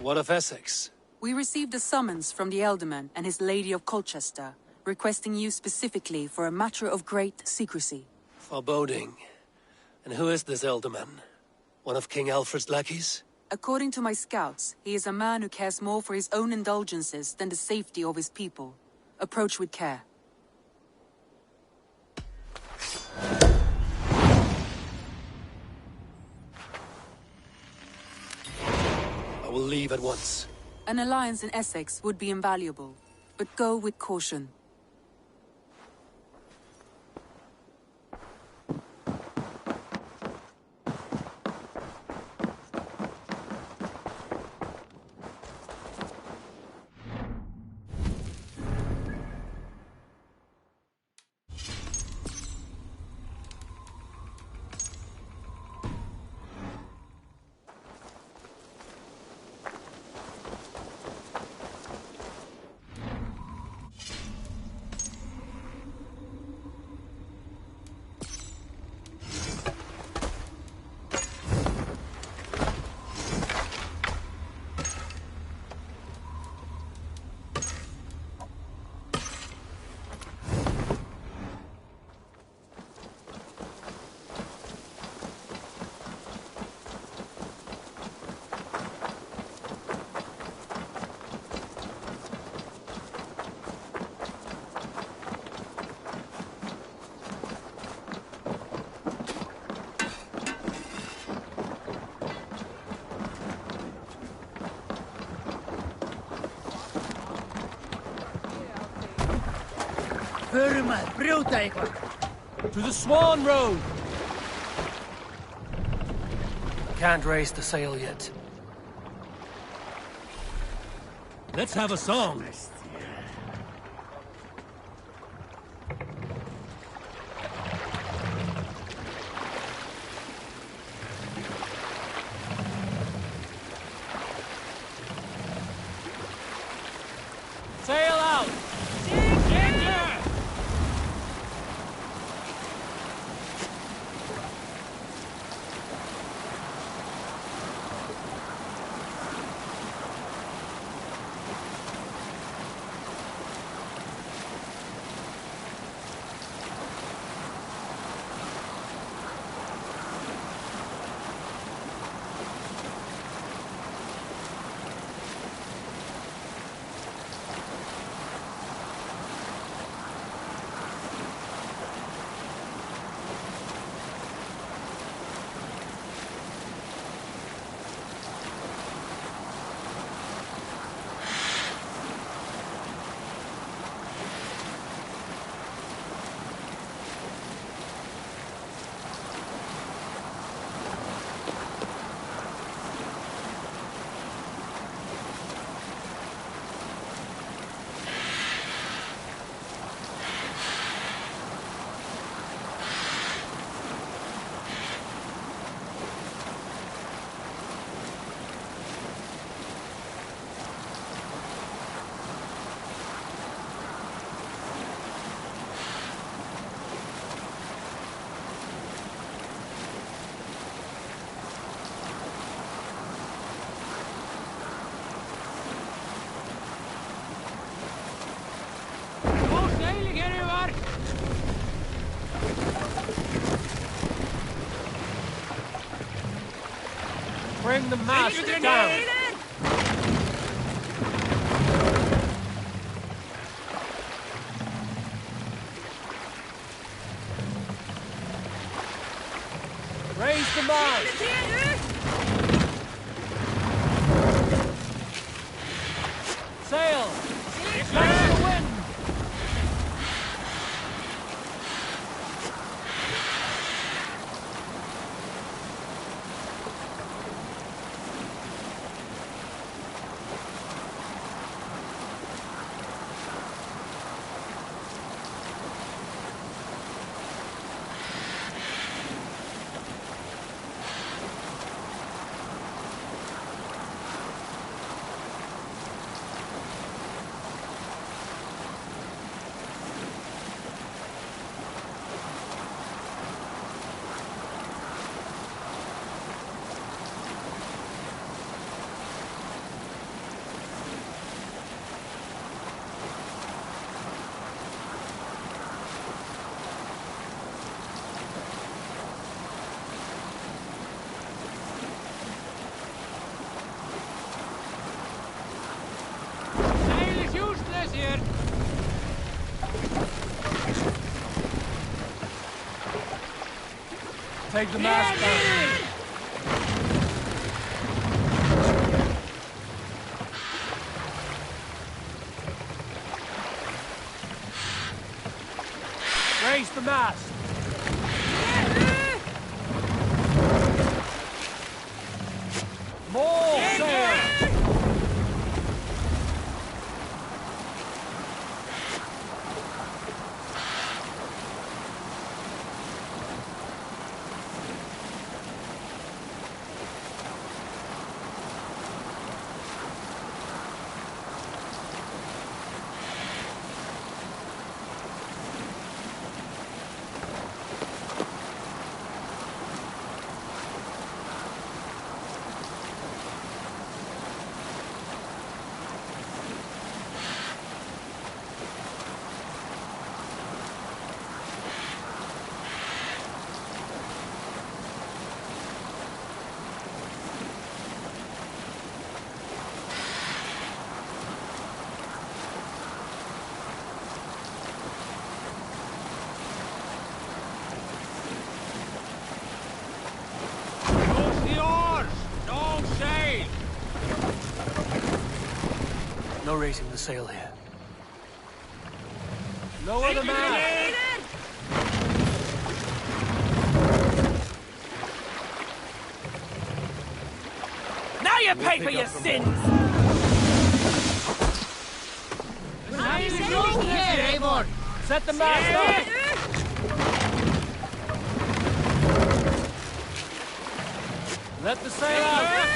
What of Essex? We received a summons from the Elderman and his Lady of Colchester, requesting you specifically for a matter of great secrecy. Foreboding. And who is this Elderman? One of King Alfred's lackeys? According to my scouts, he is a man who cares more for his own indulgences than the safety of his people. Approach with care. I will leave at once. An alliance in Essex would be invaluable, but go with caution. To the Swan Road! Can't raise the sail yet. Let's have a song. Sail out! Bring the mast down! Raise the mast! Sail! Catch the wind! here. Take the mask down. Raise the mast. More sail. No raising the sail here. Lower the mast! Now you pay for your sins! Set the mast up! Let the sail out!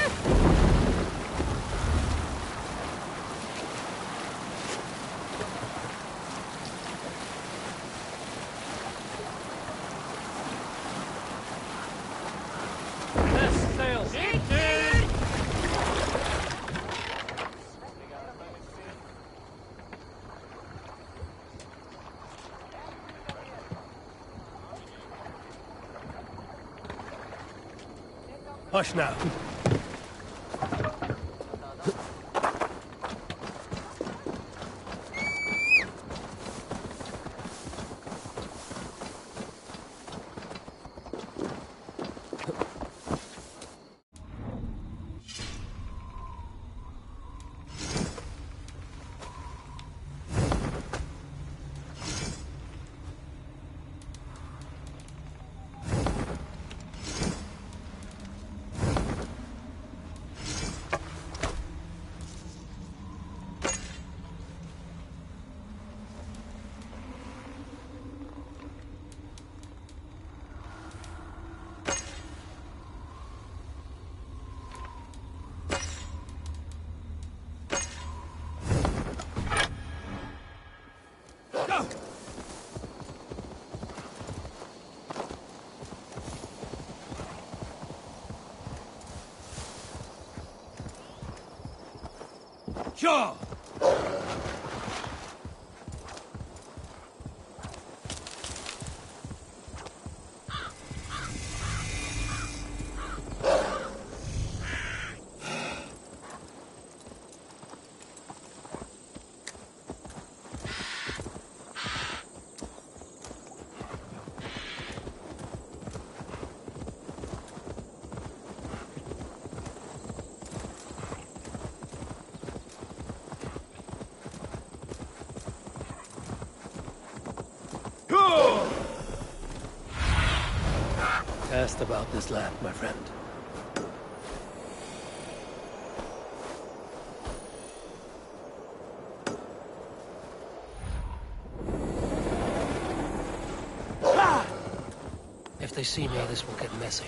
Hush now. Sure! Cast about this land, my friend. If they see me, this will get messy.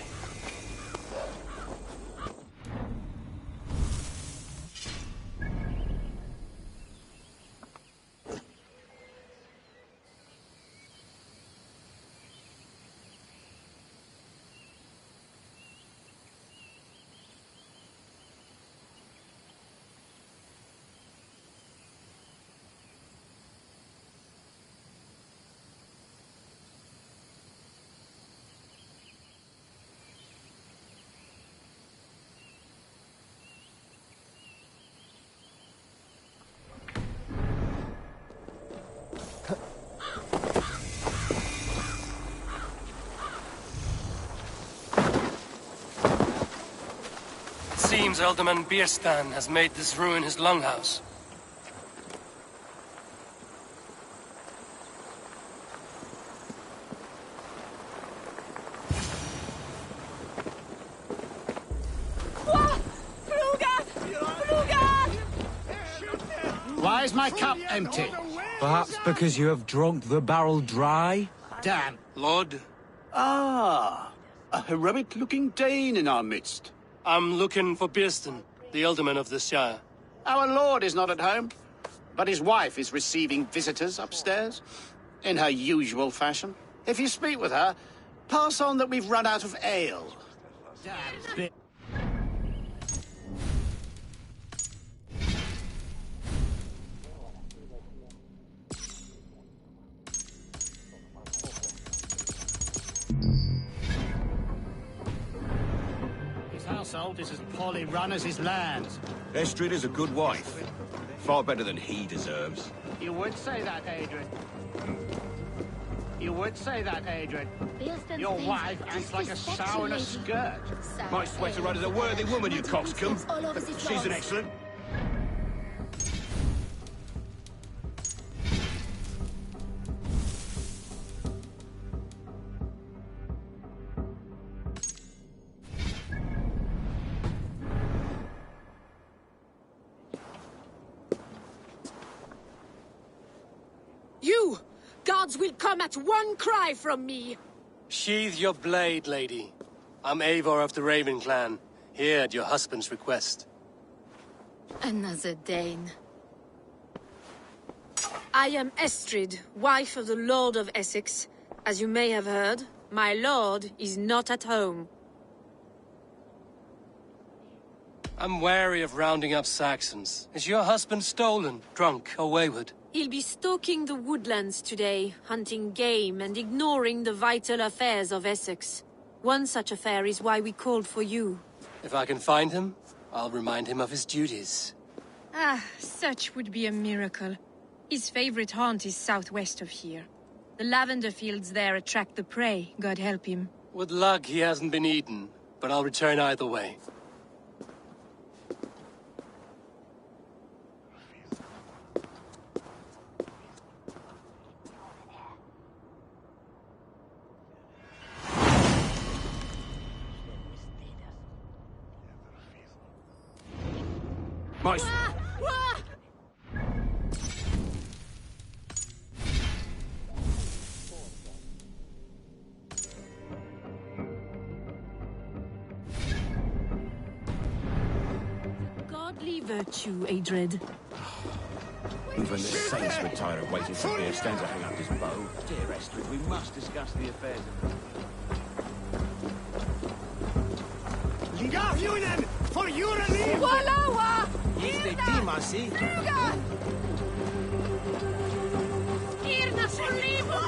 seems Alderman Bierstan has made this ruin his longhouse. Why is my cup empty? Perhaps because you have drunk the barrel dry? Damn. Lord, Ah, a heroic-looking Dane in our midst. I'm looking for Bierstan, the Alderman of this shire. Our lord is not at home, but his wife is receiving visitors upstairs, in her usual fashion. If you speak with her, pass on that we've run out of ale. Damn bit. His household is as poorly run as his lands. Estrid is a good wife. Far better than he deserves. You would say that, Adrian. You would say that, Adrian. Your wife acts like a sow in a skirt. Might sweat her out as a worthy woman, you coxcomb. She's an excellent... You! Gods will come at one cry from me! Sheathe your blade, lady. I'm Eivor of the Raven clan, here at your husband's request. Another Dane. I am Estrid, wife of the Lord of Essexe. As you may have heard, my lord is not at home. I'm wary of rounding up Saxons. Is your husband stolen, drunk, or wayward? He'll be stalking the woodlands today, hunting game and ignoring the vital affairs of Essex. One such affair is why we called for you. If I can find him, I'll remind him of his duties. Ah, such would be a miracle. His favorite haunt is southwest of here. The lavender fields there attract the prey, God help him. With luck, he hasn't been eaten, but I'll return either way. Might... Godly virtue, Adred. Even the saints were tired of waiting for Bierstan to hang up his bow. Dear Estrid, we must discuss the affairs of... Lingarhunen! For your relief! Walawa! Masi. Irna Solivo!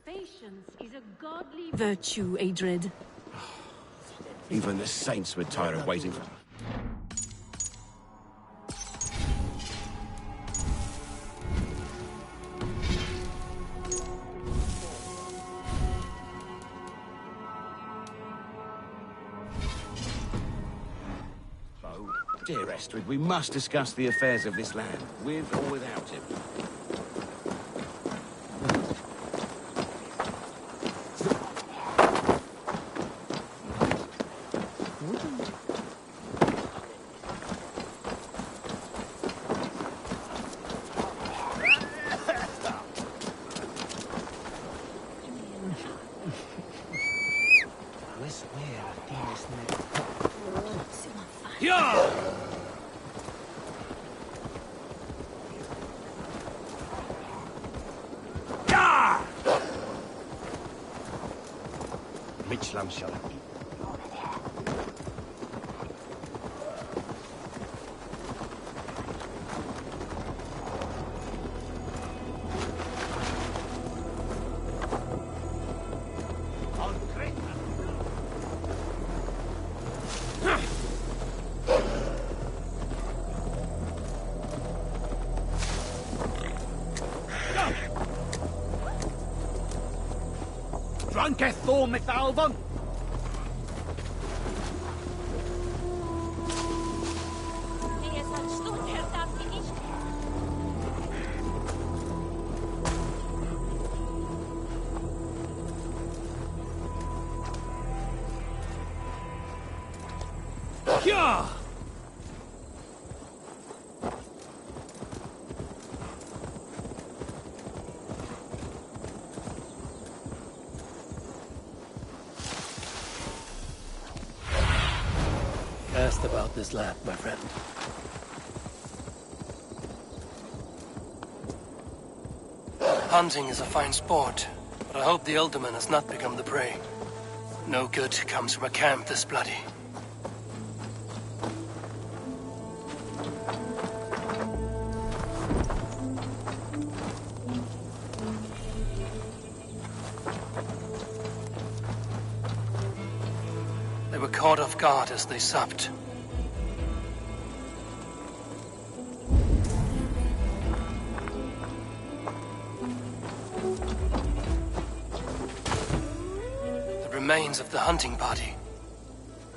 Patience is a godly virtue, Adred. Even the saints were tired of waiting for... Oh, dear Estrid, we must discuss the affairs of this land, with or without him. Drunketh Thorn mit Alban! Asked about this land, my friend. Hunting is a fine sport, but I hope the Elderman has not become the prey. No good comes from a camp this bloody. They were caught off guard as they supped. Remains of the hunting party.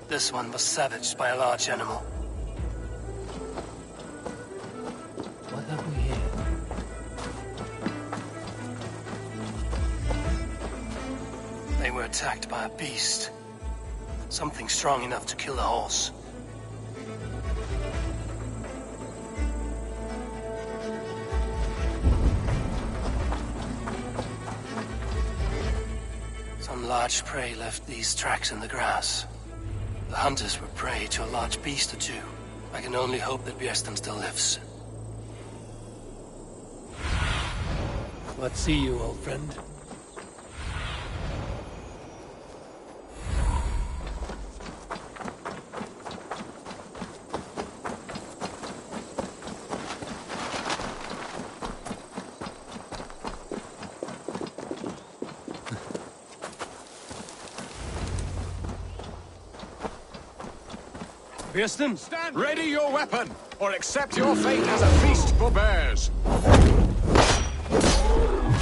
This one was savaged by a large animal. What have we here? They were attacked by a beast. Something strong enough to kill a horse. Some large prey left these tracks in the grass. The hunters were prey to a large beast or two. I can only hope that Bjersten still lives. What see you, old friend? Bearston? Ready your weapon, or accept your fate as a feast for bears.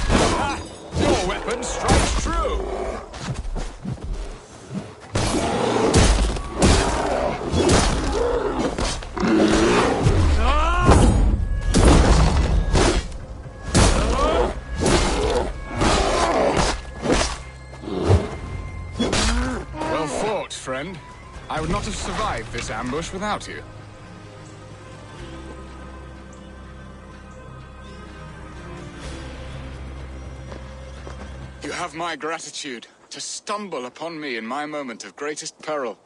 Ah, your weapon strikes true. Well fought, friend. I would not have survived this ambush without you. You have my gratitude to stumble upon me in my moment of greatest peril.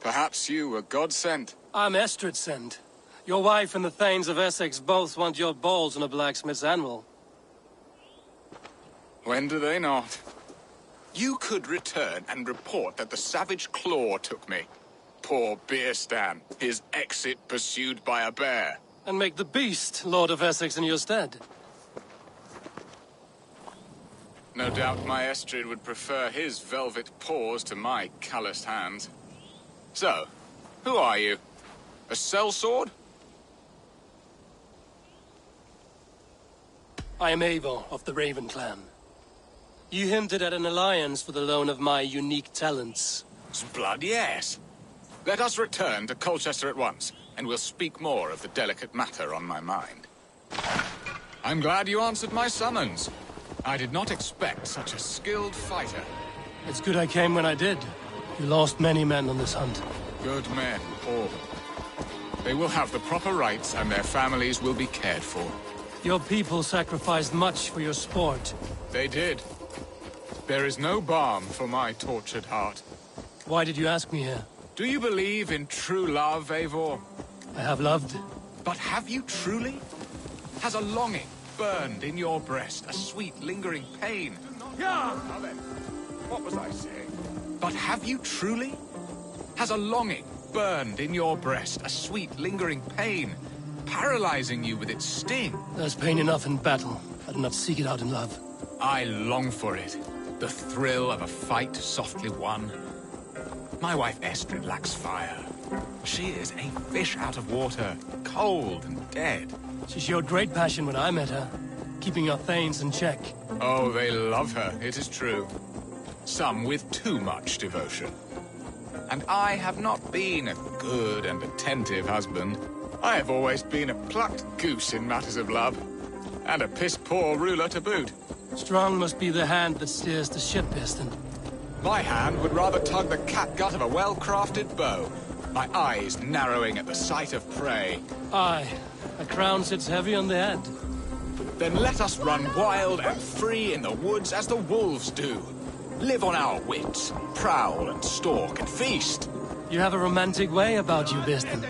Perhaps you were God-sent. I'm Estrid sent. Your wife and the Thanes of Essex both want your balls on a blacksmith's anvil. When do they not? You could return and report that the savage Claw took me. Poor Beerstan, his exit pursued by a bear. And make the beast Lord of Essex in your stead. No doubt my Estrid would prefer his velvet paws to my calloused hands. So, who are you? A sellsword? I am Eivor of the Raven clan. You hinted at an alliance for the loan of my unique talents. Blood, yes. Let us return to Colchester at once, and we'll speak more of the delicate matter on my mind. I'm glad you answered my summons. I did not expect such a skilled fighter. It's good I came when I did. You lost many men on this hunt. Good men, all. They will have the proper rights, and their families will be cared for. Your people sacrificed much for your sport. They did. There is no balm for my tortured heart. Why did you ask me here? Do you believe in true love, Eivor? I have loved. But have you truly? Has a longing burned in your breast, a sweet, lingering pain? Yeah! Now then, what was I saying? But have you truly? Has a longing burned in your breast, a sweet, lingering pain, paralyzing you with its sting? There's pain enough in battle. I do not seek it out in love. I long for it. The thrill of a fight softly won. My wife Estrid lacks fire. She is a fish out of water, cold and dead. She showed great passion when I met her, keeping your Thanes in check. Oh, they love her, it is true. Some with too much devotion. And I have not been a good and attentive husband. I have always been a plucked goose in matters of love. And a piss-poor ruler to boot. Strong must be the hand that steers the ship, Bearston. My hand would rather tug the catgut of a well-crafted bow, my eyes narrowing at the sight of prey. Aye, a crown sits heavy on the head. Then let us run wild and free in the woods as the wolves do. Live on our wits, prowl and stalk and feast. You have a romantic way about you, Bearston.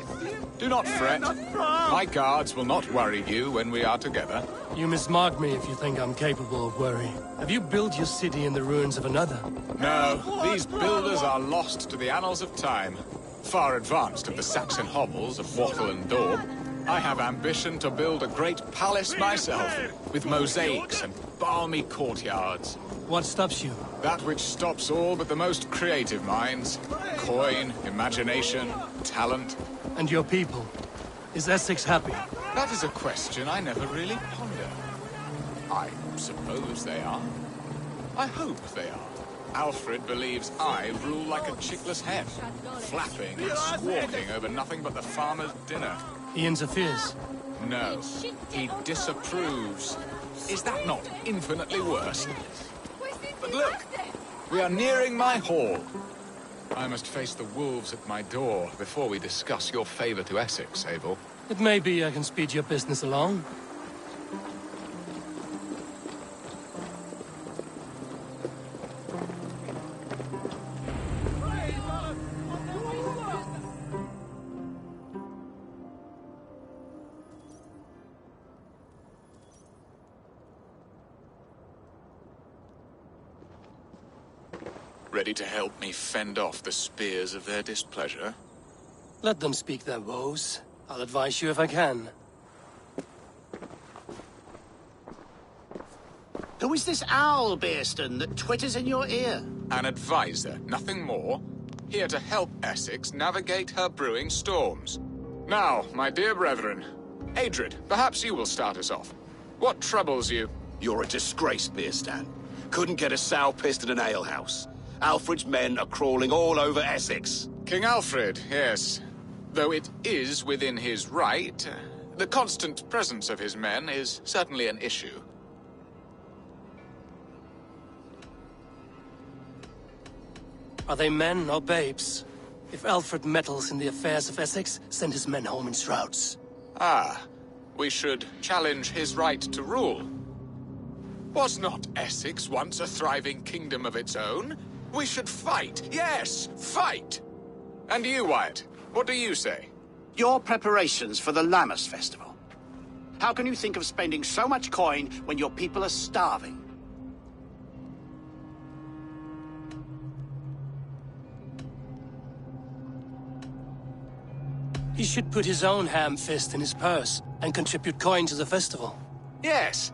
Do not fret. My guards will not worry you when we are together. You mismark me if you think I'm capable of worry. Have you built your city in the ruins of another? No, these builders are lost to the annals of time. Far advanced of the Saxon hovels of Wattle and Daub. I have ambition to build a great palace myself, with mosaics and balmy courtyards. What stops you? That which stops all but the most creative minds. Coin, imagination, talent. And your people? Is Essex happy? That is a question I never really ponder. I suppose they are. I hope they are. Alfred believes I rule like a chickless hen, flapping and squawking over nothing but the farmer's dinner. He interferes. No, he disapproves. Is that not infinitely worse? But look, we are nearing my hall. I must face the wolves at my door before we discuss your favor to Essex, Abel. It may be I can speed your business along. Ready to help me fend off the spears of their displeasure? Let them speak their woes. I'll advise you if I can. Who is this owl, Bearston, that twitters in your ear? An advisor, nothing more. here to help Essex navigate her brewing storms. Now, my dear brethren, Adrid, perhaps you will start us off. What troubles you? You're a disgrace, Beerstan. Couldn't get a sow pissed at an alehouse. Alfred's men are crawling all over Essex. King Alfred, yes. Though it is within his right, the constant presence of his men is certainly an issue. Are they men or babes? If Alfred meddles in the affairs of Essex, send his men home in shrouds. Ah, we should challenge his right to rule. Was not Essex once a thriving kingdom of its own? We should fight, yes, fight! And you, Wyatt, what do you say? Your preparations for the Lammas festival. How can you think of spending so much coin when your people are starving? He should put his own ham fist in his purse and contribute coin to the festival. Yes,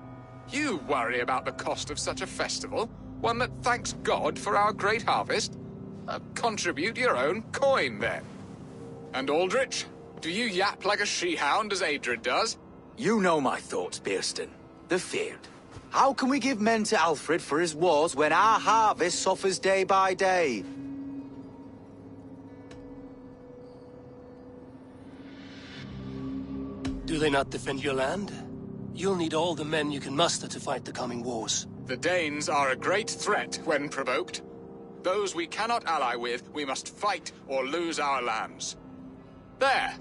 you worry about the cost of such a festival, one that thanks God for our great harvest. Contribute your own coin, then. And Aldrich, do you yap like a she-hound as Adrid does? You know my thoughts, Beerstan. The feared. How can we give men to Alfred for his wars when our harvest suffers day by day? Do they not defend your land? You'll need all the men you can muster to fight the coming wars. The Danes are a great threat when provoked. Those we cannot ally with, we must fight or lose our lands. There!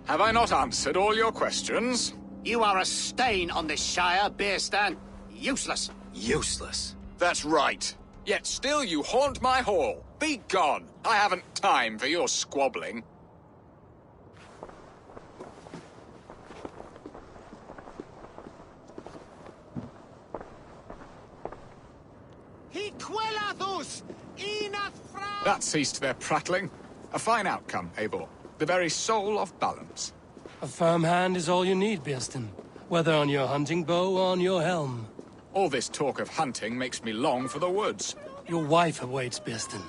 Have I not answered all your questions? You are a stain on this Shire, Beerstan. Useless. Useless. That's right. Yet still you haunt my hall. Be gone! I haven't time for your squabbling. That ceased their prattling. A fine outcome, Eivor. The very soul of balance. A firm hand is all you need, Beerstan. Whether on your hunting bow or on your helm. All this talk of hunting makes me long for the woods. Your wife awaits, Beerstan.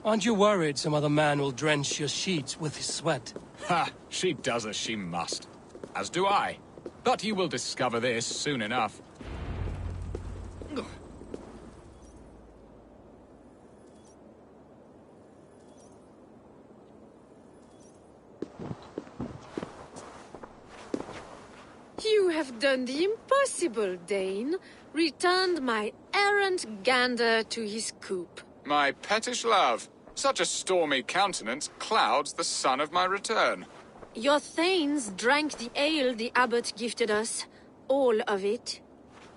Aren't you worried some other man will drench your sheets with his sweat? Ha! She does as she must. As do I. But you will discover this soon enough. You have done the impossible, Dane. Returned my errant gander to his coop. My pettish love. Such a stormy countenance clouds the sun of my return. Your thanes drank the ale the abbot gifted us. All of it.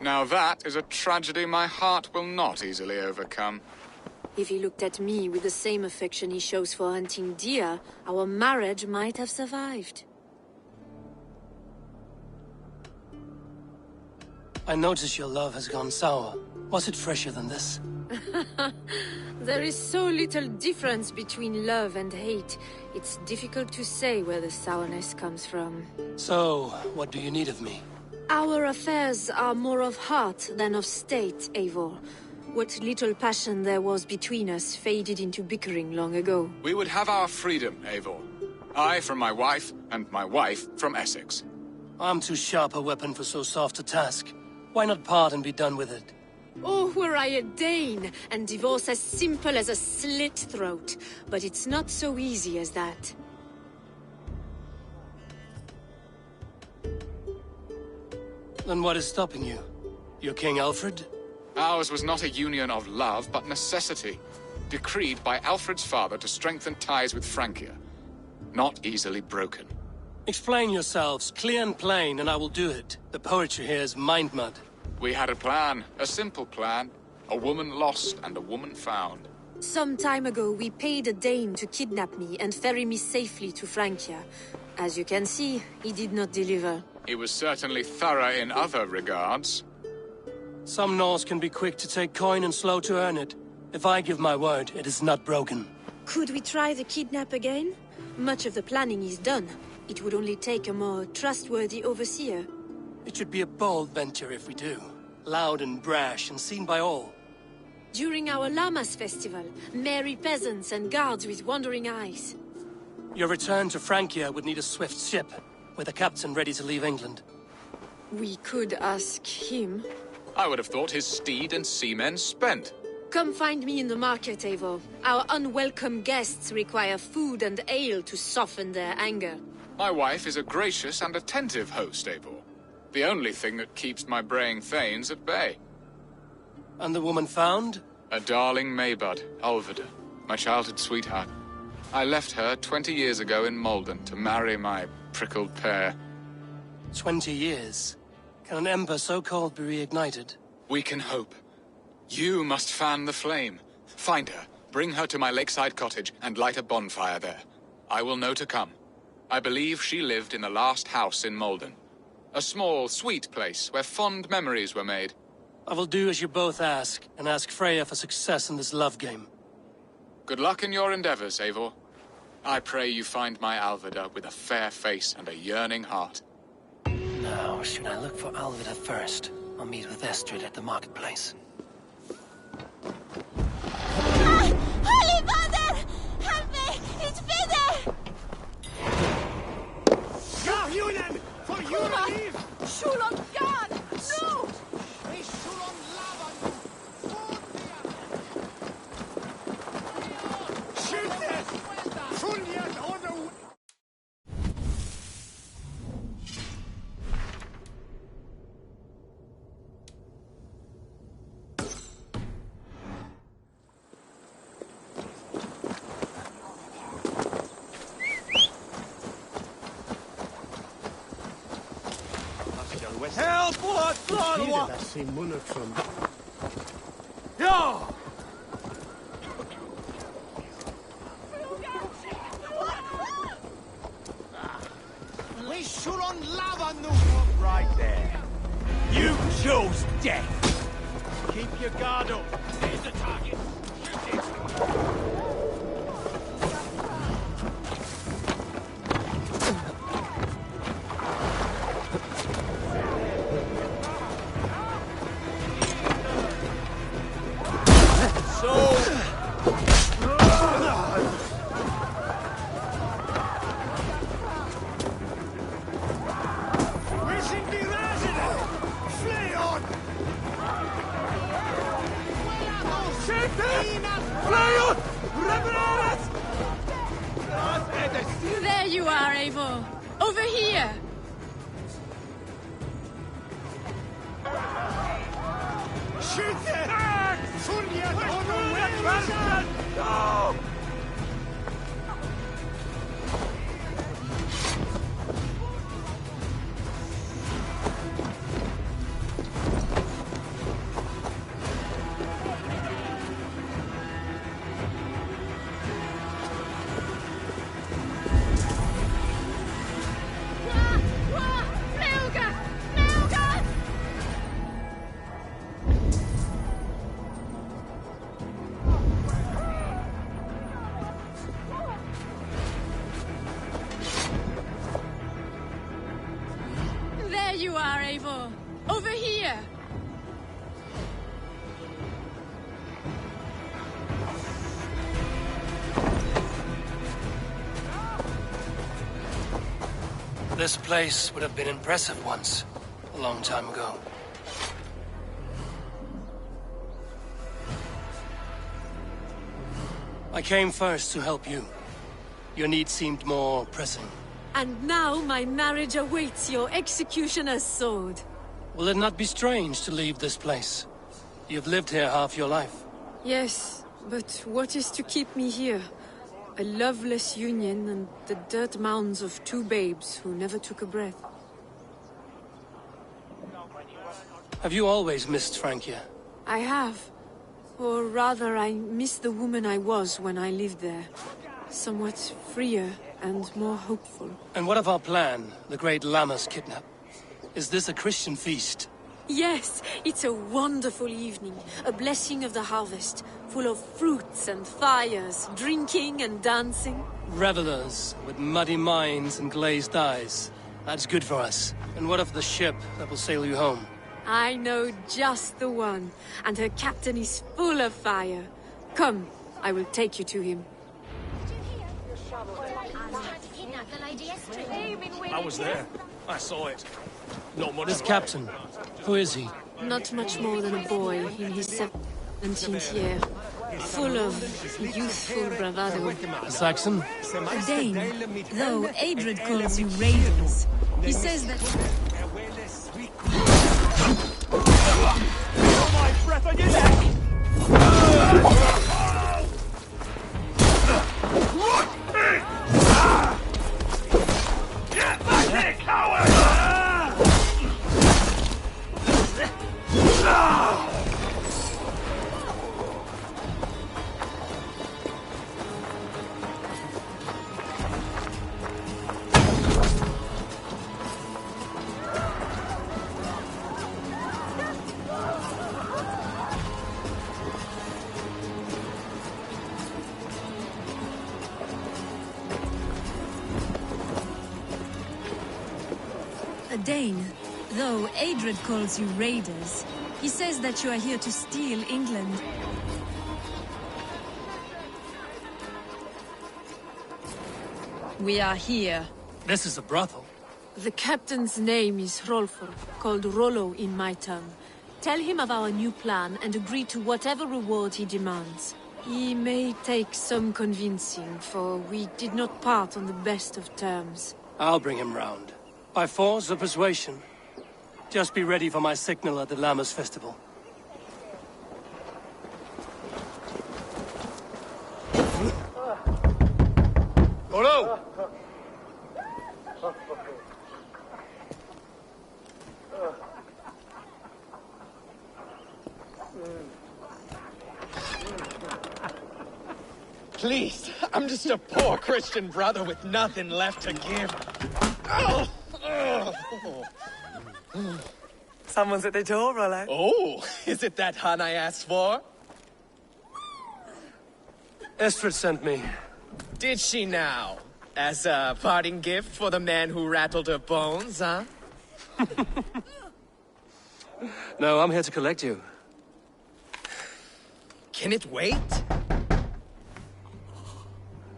Now that is a tragedy my heart will not easily overcome. If he looked at me with the same affection he shows for hunting deer, our marriage might have survived. I notice your love has gone sour. Was it fresher than this? There is so little difference between love and hate. It's difficult to say where the sourness comes from. So, what do you need of me? Our affairs are more of heart than of state, Eivor. What little passion there was between us faded into bickering long ago. We would have our freedom, Eivor. I from my wife, and my wife from Essex. I'm too sharp a weapon for so soft a task. Why not part and be done with it? Oh, were I a Dane, and divorce as simple as a slit throat. But it's not so easy as that. Then what is stopping you? Your King Alfred? Ours was not a union of love, but necessity. Decreed by Alfred's father to strengthen ties with Francia. Not easily broken. Explain yourselves, clear and plain, and I will do it. The poetry here is mind mud. We had a plan, a simple plan. A woman lost and a woman found. Some time ago, we paid a Dane to kidnap me and ferry me safely to Francia. As you can see, he did not deliver. He was certainly thorough in other regards. Some Norse can be quick to take coin and slow to earn it. If I give my word, it is not broken. Could we try the kidnap again? Much of the planning is done. It would only take a more trustworthy overseer. It should be a bold venture if we do. Loud and brash and seen by all. During our Llamas festival, merry peasants and guards with wandering eyes. Your return to Francia would need a swift ship, with a captain ready to leave England. We could ask him. I would have thought his steed and seamen spent. Come find me in the market, Eivor. Our unwelcome guests require food and ale to soften their anger. My wife is a gracious and attentive host, Eivor. The only thing that keeps my braying thanes at bay. And the woman found? A darling Maybud, Alvida, my childhood sweetheart. I left her 20 years ago in Malden to marry my prickled pear. 20 years? Can an ember so cold be reignited? We can hope. You must fan the flame. Find her, bring her to my lakeside cottage, and light a bonfire there. I will know to come. I believe she lived in the last house in Malden. A small, sweet place where fond memories were made. I will do as you both ask, and ask Freya for success in this love game. Good luck in your endeavors, Eivor. I pray you find my Alvida with a fair face and a yearning heart. Now, should I look for Alvida first? I'll meet with Estrid at the marketplace. Holy Father! Help me! It's Peter! Ja, Julian! For you to leave! Shulon God! No! Help! What? Ja! We should on lava no. Right there. You chose death. Keep your guard up. Here's the target. Shoot it. There you are, Eivor. Over here. Shoot it! No! There you are, Eivor. Over here. This place would have been impressive once, a long time ago. I came first to help you. Your need seemed more pressing. And now my marriage awaits your executioner's sword. Will it not be strange to leave this place? You've lived here half your life. Yes, but what is to keep me here? A loveless union and the dirt mounds of two babes who never took a breath. Have you always missed Francia? I have. Or rather, I miss the woman I was when I lived there. Somewhat freer and more hopeful. And what of our plan, the great Llamas kidnap? Is this a Christian feast? Yes, it's a wonderful evening. A blessing of the harvest, full of fruits and fires, drinking and dancing. Revelers with muddy minds and glazed eyes. That's good for us. And what of the ship that will sail you home? I know just the one, and her captain is full of fire. Come, I will take you to him. I was there. I saw it. Not much. This captain, who is he? Not much more than a boy in his 17th year. Full of youthful bravado. A Saxon? A Dane, though Adred calls you raiders. He says that... My breath on your neck! Get back here, coward! A Dane, though Adred calls you raiders. He says that you are here to steal England. We are here. This is a brothel. The captain's name is Hrolfr, called Rollo in my tongue. Tell him of our new plan and agree to whatever reward he demands. He may take some convincing, for we did not part on the best of terms. I'll bring him round. By force or persuasion. Just be ready for my signal at the Lammas festival. Rollo! Please, I'm just a poor Christian brother with nothing left to give. Oh! Someone's at the door, Rollo. Oh, is it that hun I asked for? Estrid sent me. Did she now? As a parting gift for the man who rattled her bones, huh? No, I'm here to collect you. Can it wait?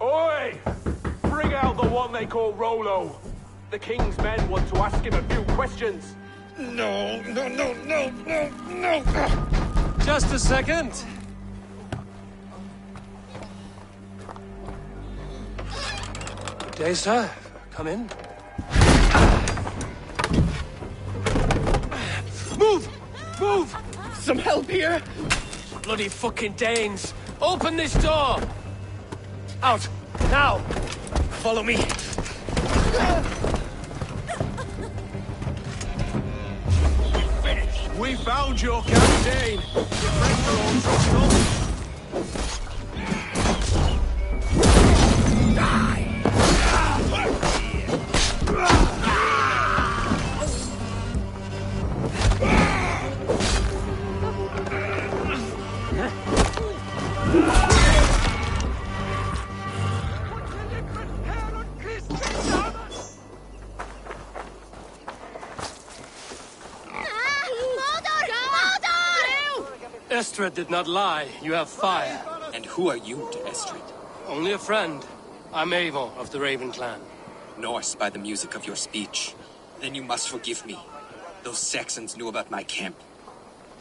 Oi! Bring out the one they call Rollo. The king's men want to ask him a few questions. No. Just a second. Good day, sir. Come in. Move! Move! Some help here? Bloody fucking Danes! Open this door! Out! Now! Follow me. We found your captain. Your friends are all trussed up. Estrid did not lie. You have fire. And who are you to Estrid? Only a friend. I'm Avon of the Raven clan. Norse by the music of your speech. Then you must forgive me. Those Saxons knew about my camp.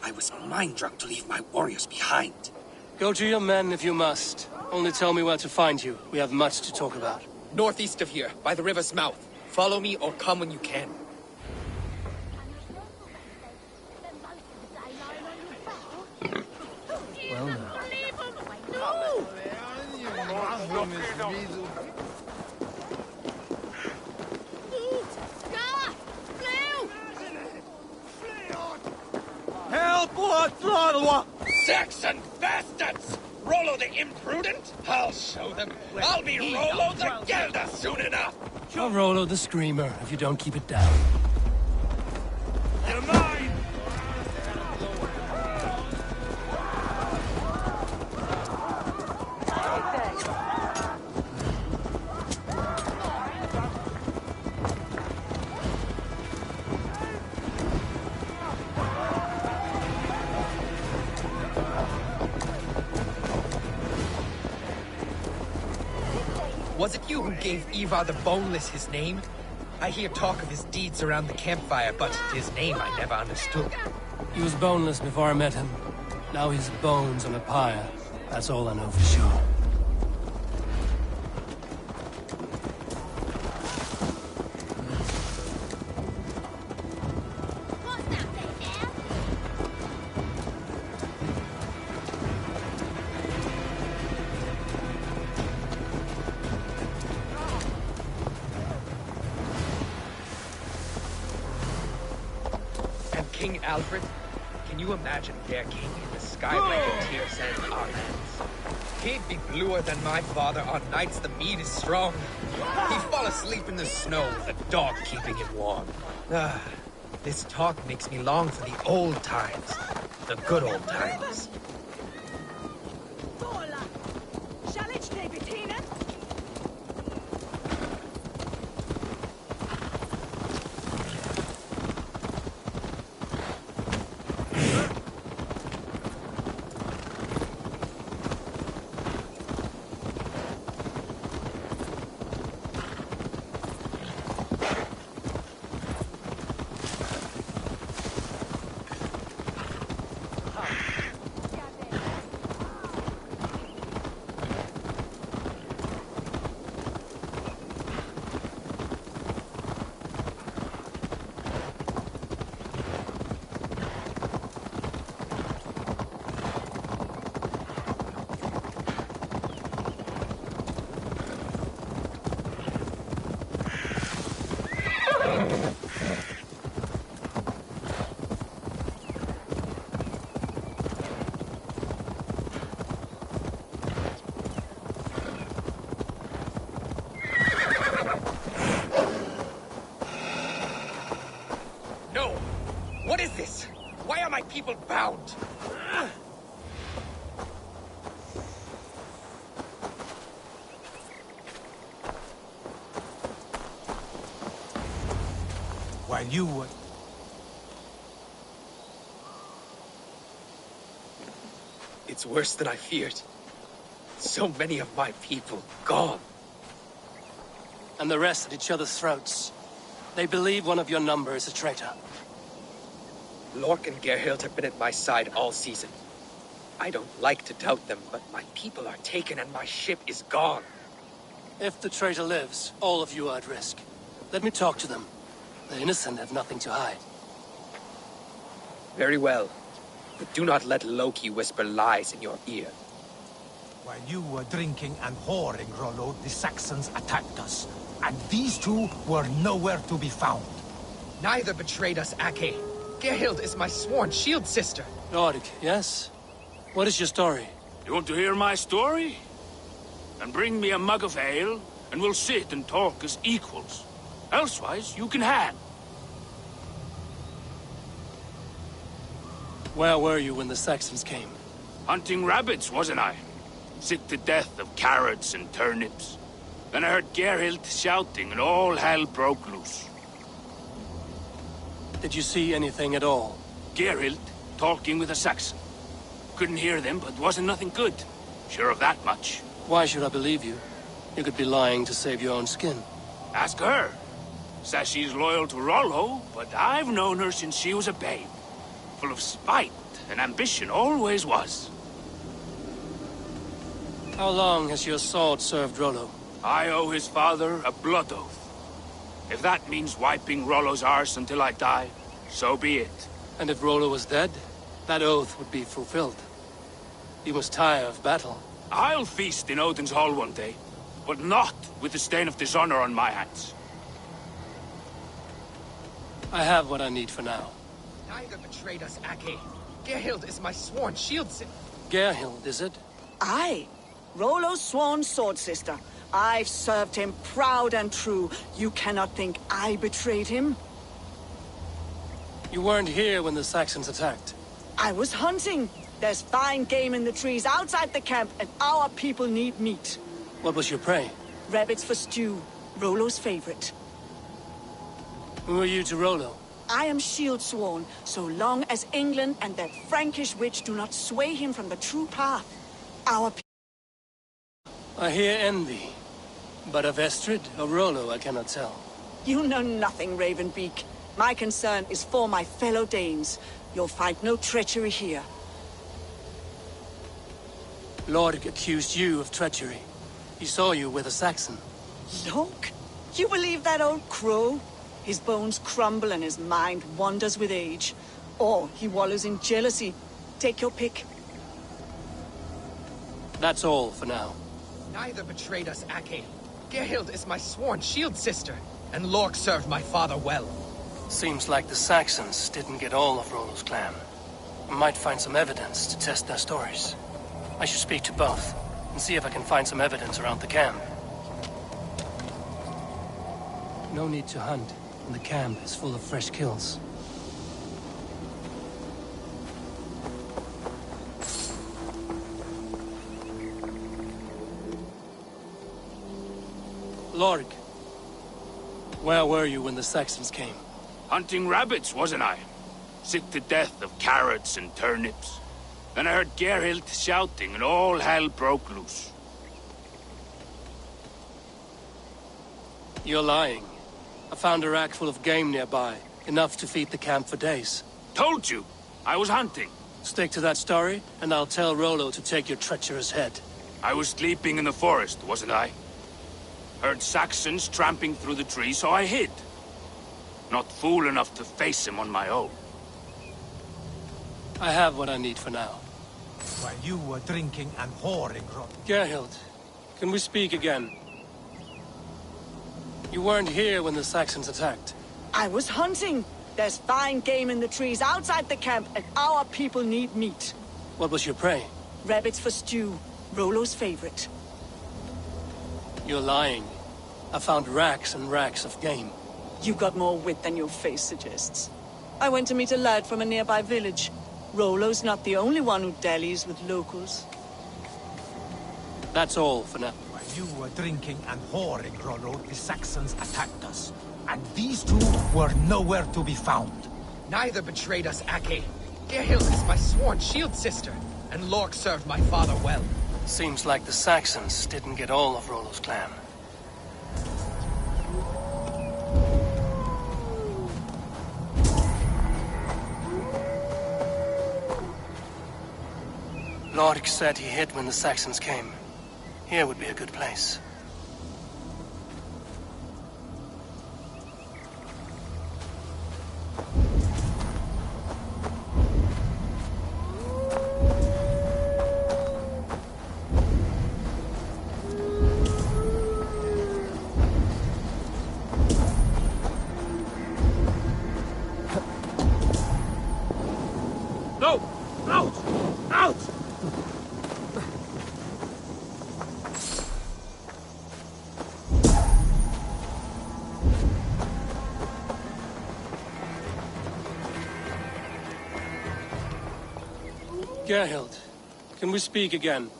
I was mind-drunk to leave my warriors behind. Go to your men if you must. Only tell me where to find you. We have much to talk about. Northeast of here, by the river's mouth. Follow me or come when you can. Well now. Help! What? Saxon bastards! Rollo the imprudent? I'll show them. I'll be Rollo the Gelder soon enough! I'll Rollo the Screamer if you don't keep it down. You're mine! Was it you who gave Ivar the Boneless his name? I hear talk of his deeds around the campfire, but his name I never understood. He was boneless before I met him. Now he's bones on a pyre. That's all I know for sure. King Alfred? Can you imagine their king in the sky like a tear sand our lands? He'd be bluer than my father on nights the mead is strong. He'd fall asleep in the snow with a dog keeping him warm. This talk makes me long for the old times. The good old times. What is this? Why are my people bound? While you were... It's worse than I feared. So many of my people gone. And the rest at each other's throats. They believe one of your number is a traitor. Lork and Gerhild have been at my side all season. I don't like to doubt them, but my people are taken and my ship is gone. If the traitor lives, all of you are at risk. Let me talk to them. The innocent have nothing to hide. Very well. But do not let Loki whisper lies in your ear. While you were drinking and whoring, Rollo, the Saxons attacked us. And these two were nowhere to be found. Neither betrayed us, Ake. Gerhild is my sworn shield sister. Nordic, yes? What is your story? You want to hear my story? Then bring me a mug of ale, and we'll sit and talk as equals. Elsewise, you can hang. Where were you when the Saxons came? Hunting rabbits, wasn't I? Sick to death of carrots and turnips. Then I heard Gerhild shouting, and all hell broke loose. Did you see anything at all? Gerhild talking with a Saxon. Couldn't hear them, but wasn't nothing good. Sure of that much. Why should I believe you? You could be lying to save your own skin. Ask her. Says she's loyal to Rollo, but I've known her since she was a babe. Full of spite and ambition, always was. How long has your sword served Rollo? I owe his father a blood oath. If that means wiping Rollo's arse until I die, so be it. And if Rollo was dead, that oath would be fulfilled. You must tire of battle. I'll feast in Odin's hall one day, but not with the stain of dishonor on my hands. I have what I need for now. Neither betrayed us, Ake. Gerhild is my sworn shield sister. Gerhild, is it? Aye. Rollo's sworn sword sister. I've served him proud and true. You cannot think I betrayed him? You weren't here when the Saxons attacked. I was hunting. There's fine game in the trees outside the camp, and our people need meat. What was your prey? Rabbits for stew. Rollo's favorite. Who are you to Rollo? I am shield sworn, so long as England and that Frankish witch do not sway him from the true path. Our people... I hear envy. But of Estrid or Rollo, I cannot tell. You know nothing, Ravenbeak. My concern is for my fellow Danes. You'll find no treachery here. Lord accused you of treachery. He saw you with a Saxon. Look, you believe that old crow? His bones crumble and his mind wanders with age. Or he wallows in jealousy. Take your pick. That's all for now. Neither betrayed us, Ake. Gerhild is my sworn shield sister, and Lork served my father well. Seems like the Saxons didn't get all of Rollo's clan. I might find some evidence to test their stories. I should speak to both, and see if I can find some evidence around the camp. No need to hunt, and the camp is full of fresh kills. Lork, where were you when the Saxons came? Hunting rabbits, wasn't I? Sick to death of carrots and turnips. Then I heard Gerhild shouting and all hell broke loose. You're lying. I found a rack full of game nearby, enough to feed the camp for days. Told you! I was hunting. Stick to that story, and I'll tell Rollo to take your treacherous head. I was sleeping in the forest, wasn't I? Heard Saxons tramping through the trees, so I hid. Not fool enough to face him on my own. I have what I need for now. While you were drinking and whoring, Gerhild, can we speak again? You weren't here when the Saxons attacked. I was hunting. There's fine game in the trees outside the camp, and our people need meat. What was your prey? Rabbits for stew, Rollo's favorite. You're lying. I found racks and racks of game. You've got more wit than your face suggests. I went to meet a lad from a nearby village. Rollo's not the only one who dallies with locals. That's all for now. While you were drinking and whoring, Rollo, the Saxons attacked us. And these two were nowhere to be found. Neither betrayed us, Ake. Gerhild is my sworn shield sister, and Lork served my father well. Seems like the Saxons didn't get all of Rollo's clan. Lork said he hid when the Saxons came. Here would be a good place. No! Out! Out! Gerhild, can we speak again?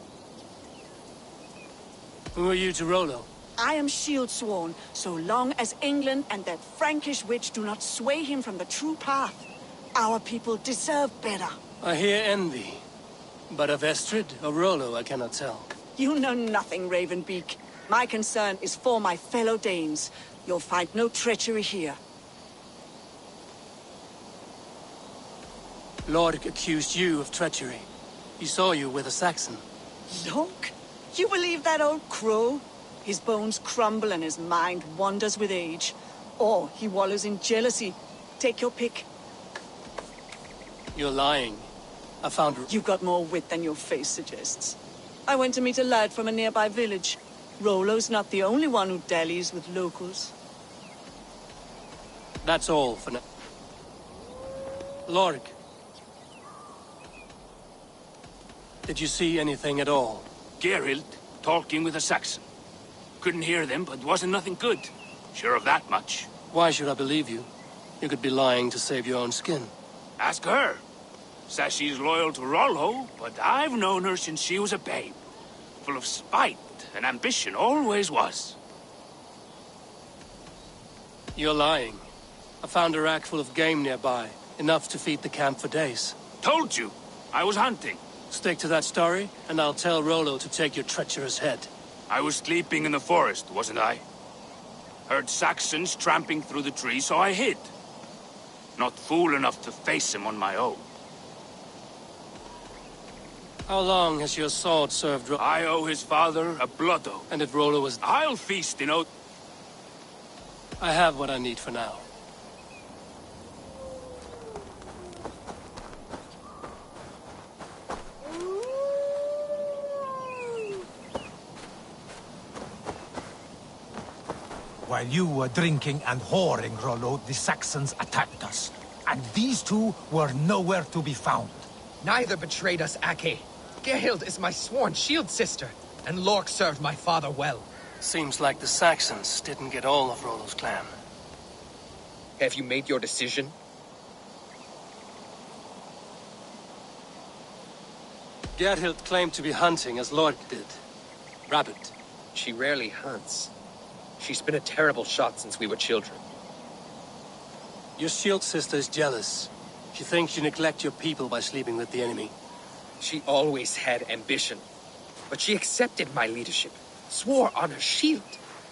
Who are you to Rollo? I am shield sworn, so long as England and that Frankish witch do not sway him from the true path. Our people deserve better. I hear envy. But of Estrid or Rollo, I cannot tell. You know nothing, Ravenbeak. My concern is for my fellow Danes. You'll find no treachery here. Lord accused you of treachery. He saw you with a Saxon. Look, you believe that old crow? His bones crumble and his mind wanders with age. Or he wallows in jealousy. Take your pick. You're lying. I found... You've got more wit than your face suggests. I went to meet a lad from a nearby village. Rollo's not the only one who dallies with locals. That's all for now. Lork. Did you see anything at all? Gerhild talking with a Saxon. Couldn't hear them, but wasn't nothing good. Sure of that much. Why should I believe you? You could be lying to save your own skin. Ask her. Says she's loyal to Rollo, but I've known her since she was a babe. Full of spite and ambition, always was. You're lying. I found a rack full of game nearby, enough to feed the camp for days. Told you. I was hunting. Stick to that story, and I'll tell Rollo to take your treacherous head. I was sleeping in the forest, wasn't I? Heard Saxons tramping through the trees, so I hid. Not fool enough to face him on my own. How long has your sword served I owe his father a blood oath. And if Rollo was... I'll feast in oath. I have what I need for now. While you were drinking and whoring, Rollo, the Saxons attacked us. And these two were nowhere to be found. Neither betrayed us, Ake. Gerhild is my sworn shield sister, and Lork served my father well. Seems like the Saxons didn't get all of Rollo's clan. Have you made your decision? Gerhild claimed to be hunting as Lork did. Rabbit. She rarely hunts. She's been a terrible shot since we were children. Your shield sister is jealous. She thinks you neglect your people by sleeping with the enemy. She always had ambition. But she accepted my leadership, swore on her shield.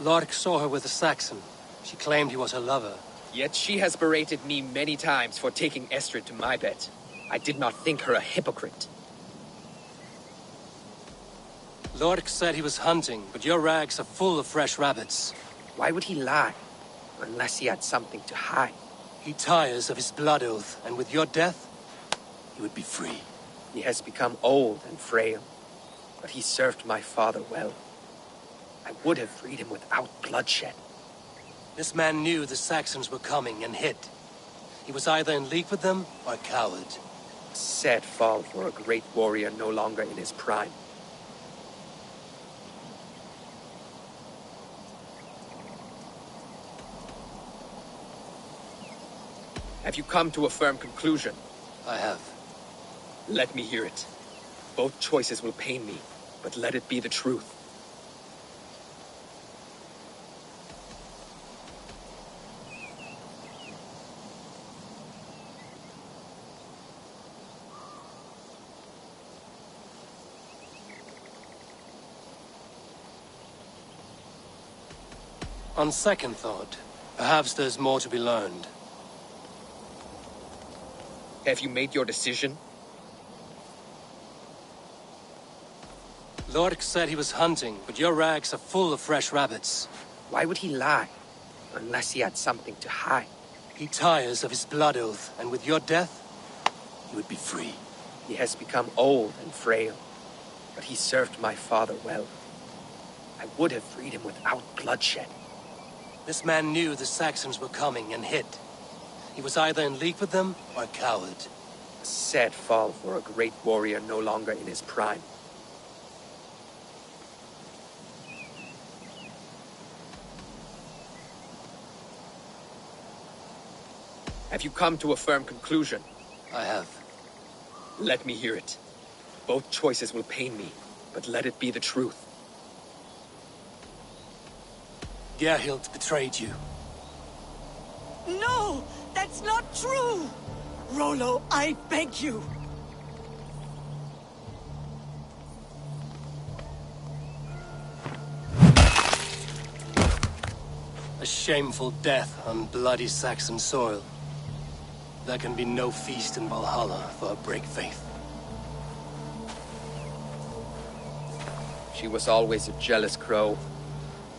Lork saw her with a Saxon. She claimed he was her lover. Yet she has berated me many times for taking Estrid to my bed. I did not think her a hypocrite. Lork said he was hunting, but your rags are full of fresh rabbits. Why would he lie? Unless he had something to hide. He tires of his blood oath, and with your death, he would be free. He has become old and frail, but he served my father well. I would have freed him without bloodshed. This man knew the Saxons were coming and hid. He was either in league with them or a coward. A sad fall for a great warrior no longer in his prime. Have you come to a firm conclusion? I have. Let me hear it. Both choices will pain me, but let it be the truth. On second thought, perhaps there's more to be learned. Have you made your decision? Lork said he was hunting, but your rags are full of fresh rabbits. Why would he lie? Unless he had something to hide. He tires of his blood oath, and with your death, he would be free. He has become old and frail, but he served my father well. I would have freed him without bloodshed. This man knew the Saxons were coming and hid. He was either in league with them or a coward. A sad fall for a great warrior no longer in his prime. Have you come to a firm conclusion? I have. Let me hear it. Both choices will pain me, but let it be the truth. Gerhild betrayed you. No! That's not true! Rollo, I beg you! A shameful death on bloody Saxon soil. There can be no feast in Valhalla for a break faith. She was always a jealous crow,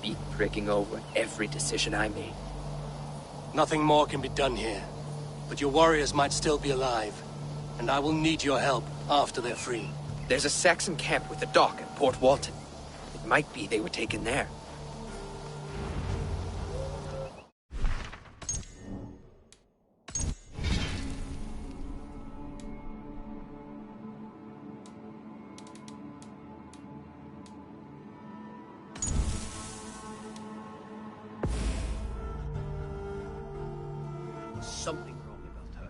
beak pricking over every decision I made. Nothing more can be done here, but your warriors might still be alive, and I will need your help after they're free. There's a Saxon camp with a dock at Port Walton. It might be they were taken there. Something wrong about her.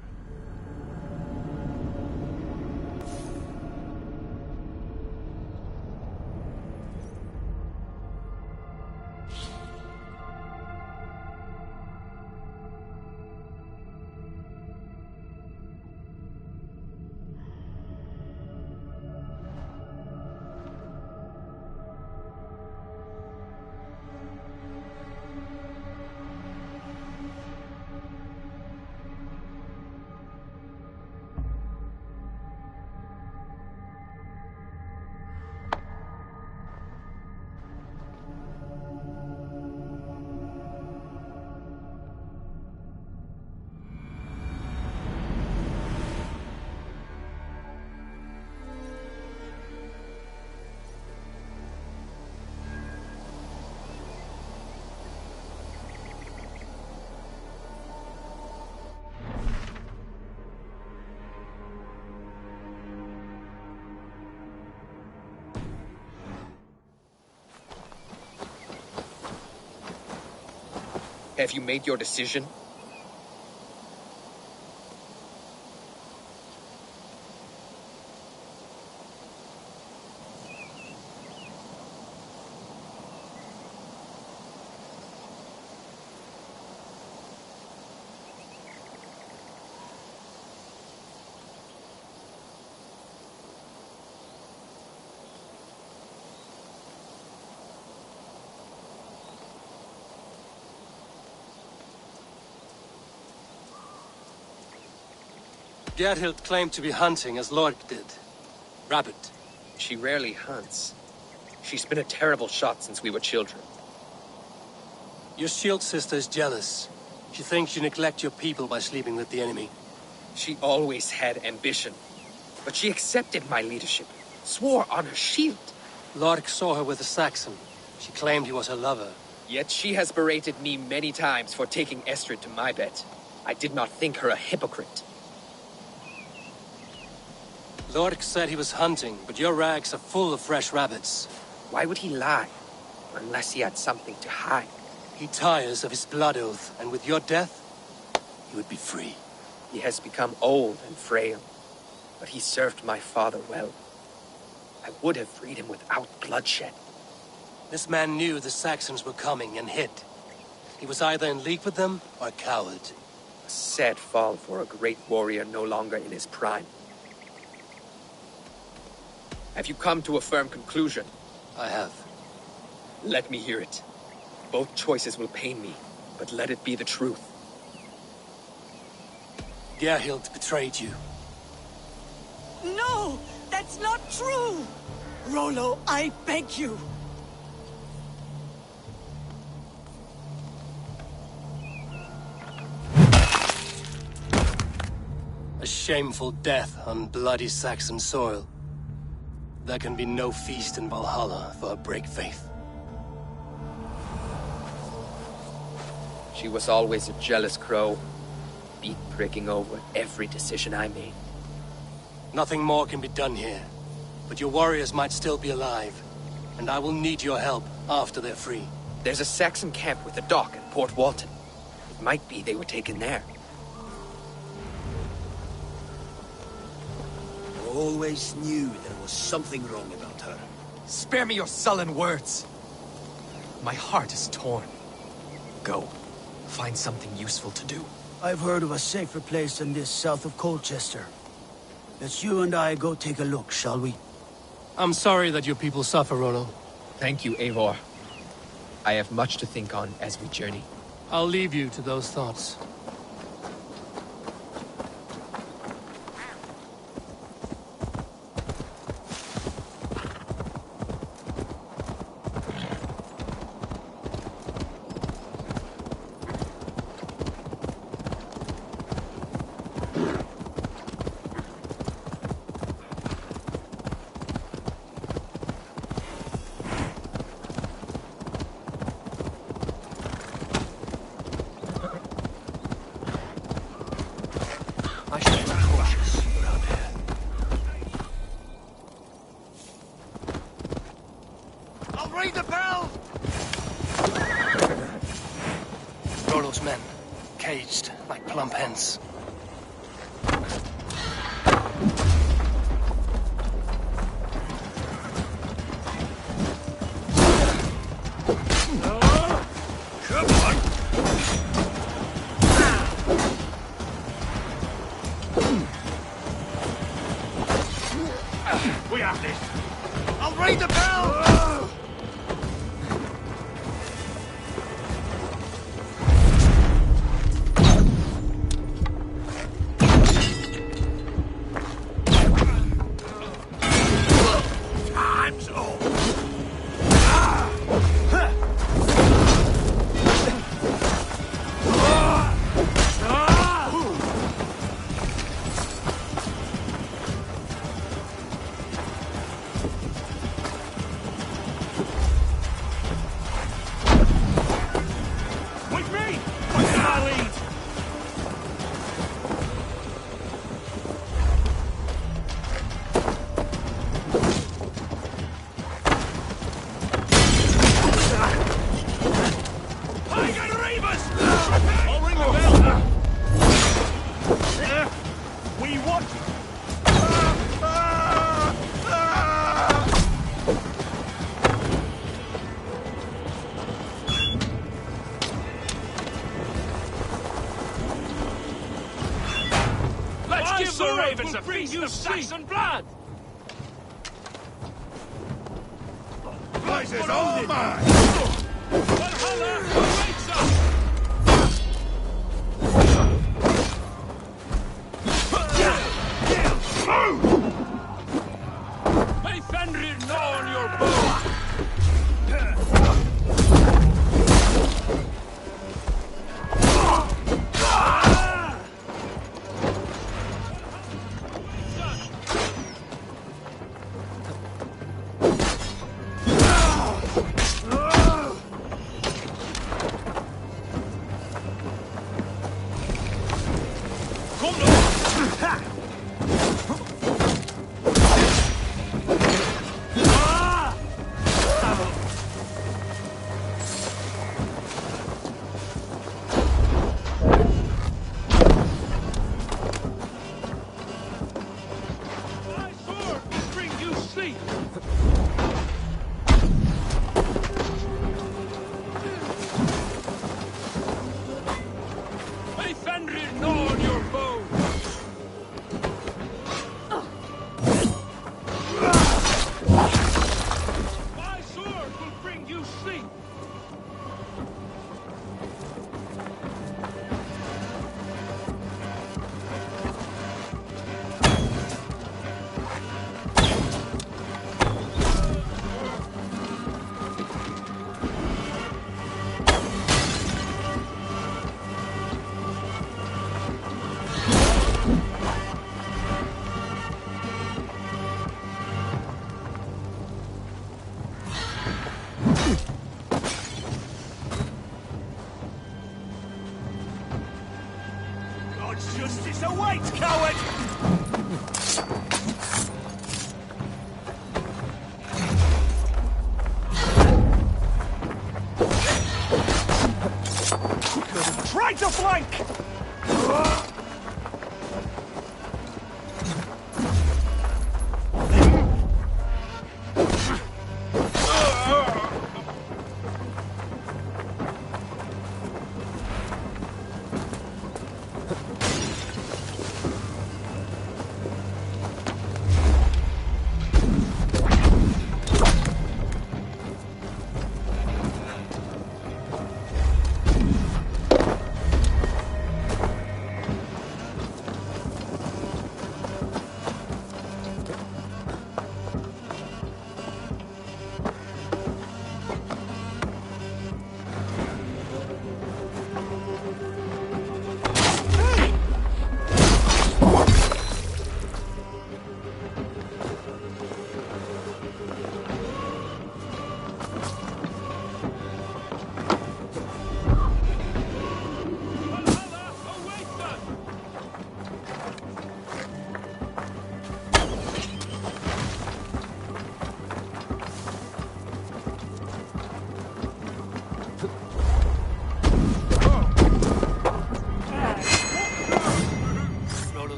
Have you made your decision? Gerhild claimed to be hunting as Lork did. Rabbit. She rarely hunts. She's been a terrible shot since we were children. Your shield sister is jealous. She thinks you neglect your people by sleeping with the enemy. She always had ambition. But she accepted my leadership, swore on her shield. Lork saw her with a Saxon. She claimed he was her lover. Yet she has berated me many times for taking Estrid to my bed. I did not think her a hypocrite. Lork said he was hunting, but your rags are full of fresh rabbits. Why would he lie? Unless he had something to hide. He tires of his blood oath, and with your death, he would be free. He has become old and frail, but he served my father well. I would have freed him without bloodshed. This man knew the Saxons were coming and hid. He was either in league with them or a coward. A sad fall for a great warrior no longer in his prime. Have you come to a firm conclusion? I have. Let me hear it. Both choices will pain me, but let it be the truth. Gerhild betrayed you. No! That's not true! Rollo, I beg you! A shameful death on bloody Saxon soil. There can be no feast in Valhalla for a break faith. She was always a jealous crow, beak pricking over every decision I made. Nothing more can be done here, but your warriors might still be alive, and I will need your help after they're free. There's a Saxon camp with a dock at Port Walton. It might be they were taken there. I always knew there was something wrong about her. Spare me your sullen words. My heart is torn. Go. Find something useful to do. I've heard of a safer place than this south of Colchester. Let's you and I go take a look, shall we? I'm sorry that your people suffer, Rollo. Thank you, Eivor. I have much to think on as we journey. I'll leave you to those thoughts. I should be cautious around here. I'll ring the bell! Rollo's men, caged like plump hens. We have this! I'll ring the bell! ravens a feast of Saxon blood! Place is all mine! Valhalla awaits us! May Fenrir gnaw on your bones! Justice awaits, coward! Try to flank!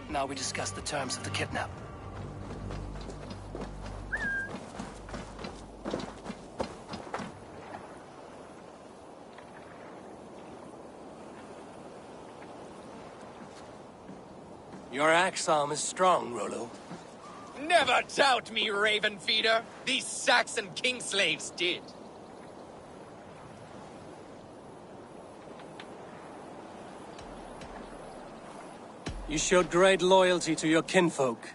Now we discuss the terms of the kidnap. Your axe arm is strong, Rollo. Never doubt me, Raven Feeder. These Saxon king slaves did. You showed great loyalty to your kinfolk.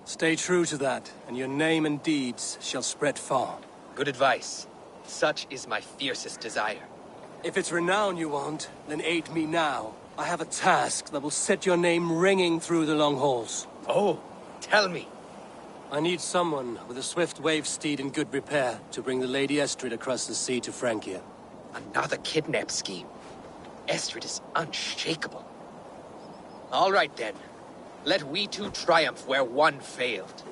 Stay true to that, and your name and deeds shall spread far. Good advice. Such is my fiercest desire. If it's renown you want, then aid me now. I have a task that will set your name ringing through the long halls. Oh, tell me. I need someone with a swift wave steed in good repair to bring the Lady Estrid across the sea to Francia. Another kidnap scheme. Estrid is unshakable. All right, then. Let we two triumph where one failed.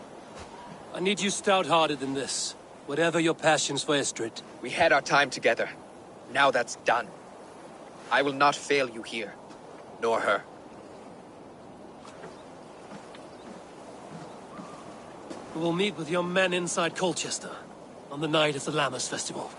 I need you stout-hearted in this, whatever your passions for Estrid. We had our time together. Now that's done. I will not fail you here, nor her. We will meet with your men inside Colchester, on the night of the Lammas Festival.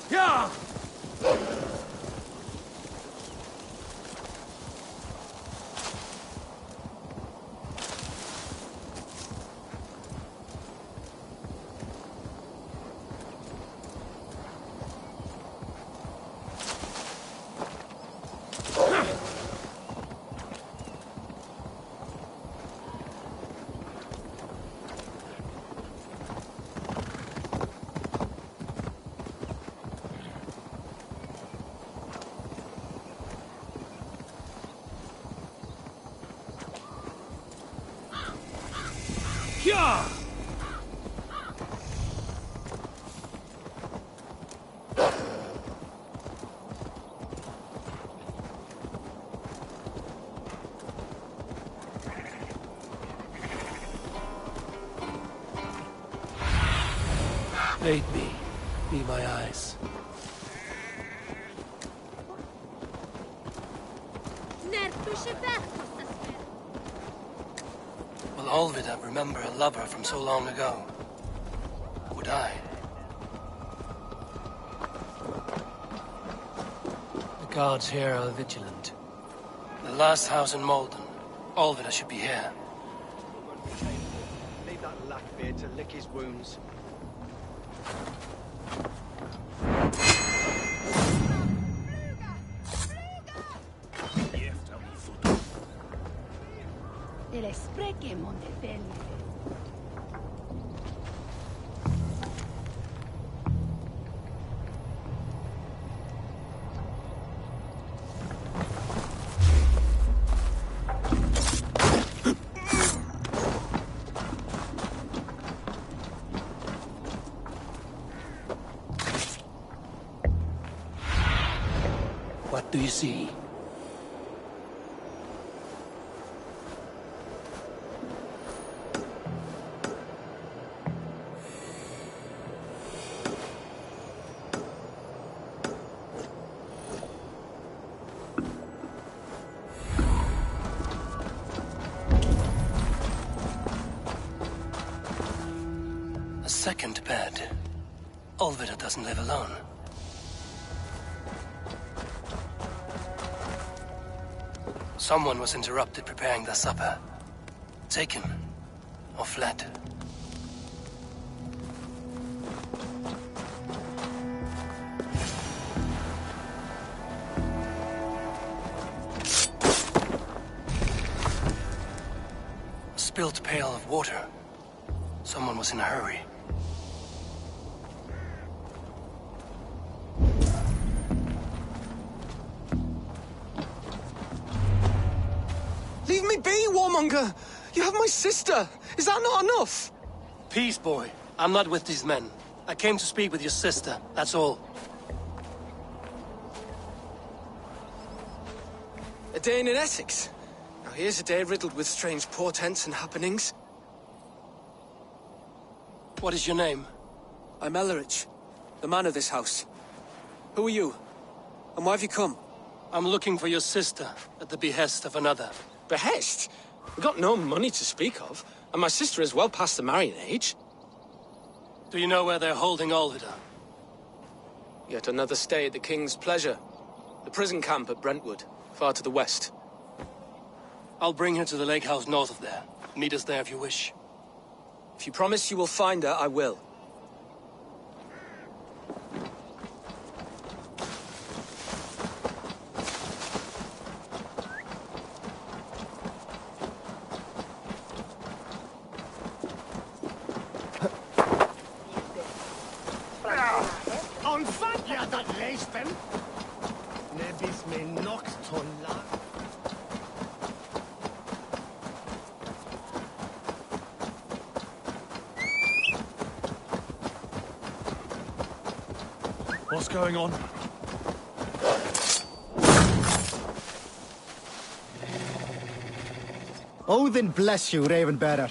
Yeah! Yeah! Aid me. Be my eyes. Will Olvida remember a lover from so long ago? Would I? The guards here are vigilant. The last house in Malden. Olvida should be here. Leave that Lackbeard to lick his wounds. What do you see? A second bed. Olvida doesn't live alone. Someone was interrupted preparing their supper. Taken. Or fled. A spilled pail of water. Someone was in a hurry. Leave me be, warmonger! You have my sister! Is that not enough? Peace, boy. I'm not with these men. I came to speak with your sister, that's all. A day in Essex. Now here's a day riddled with strange portents and happenings. What is your name? I'm Ellerich, the man of this house. Who are you? And why have you come? I'm looking for your sister, at the behest of another. Behest? We've got no money to speak of, and my sister is well past the marrying age. Do you know where they're holding Olvida? Yet another stay at the King's pleasure. The prison camp at Brentwood, far to the west. I'll bring her to the lake house north of there. Meet us there if you wish. If you promise you will find her, I will. What's going on? Odin bless you, Ravenbearer.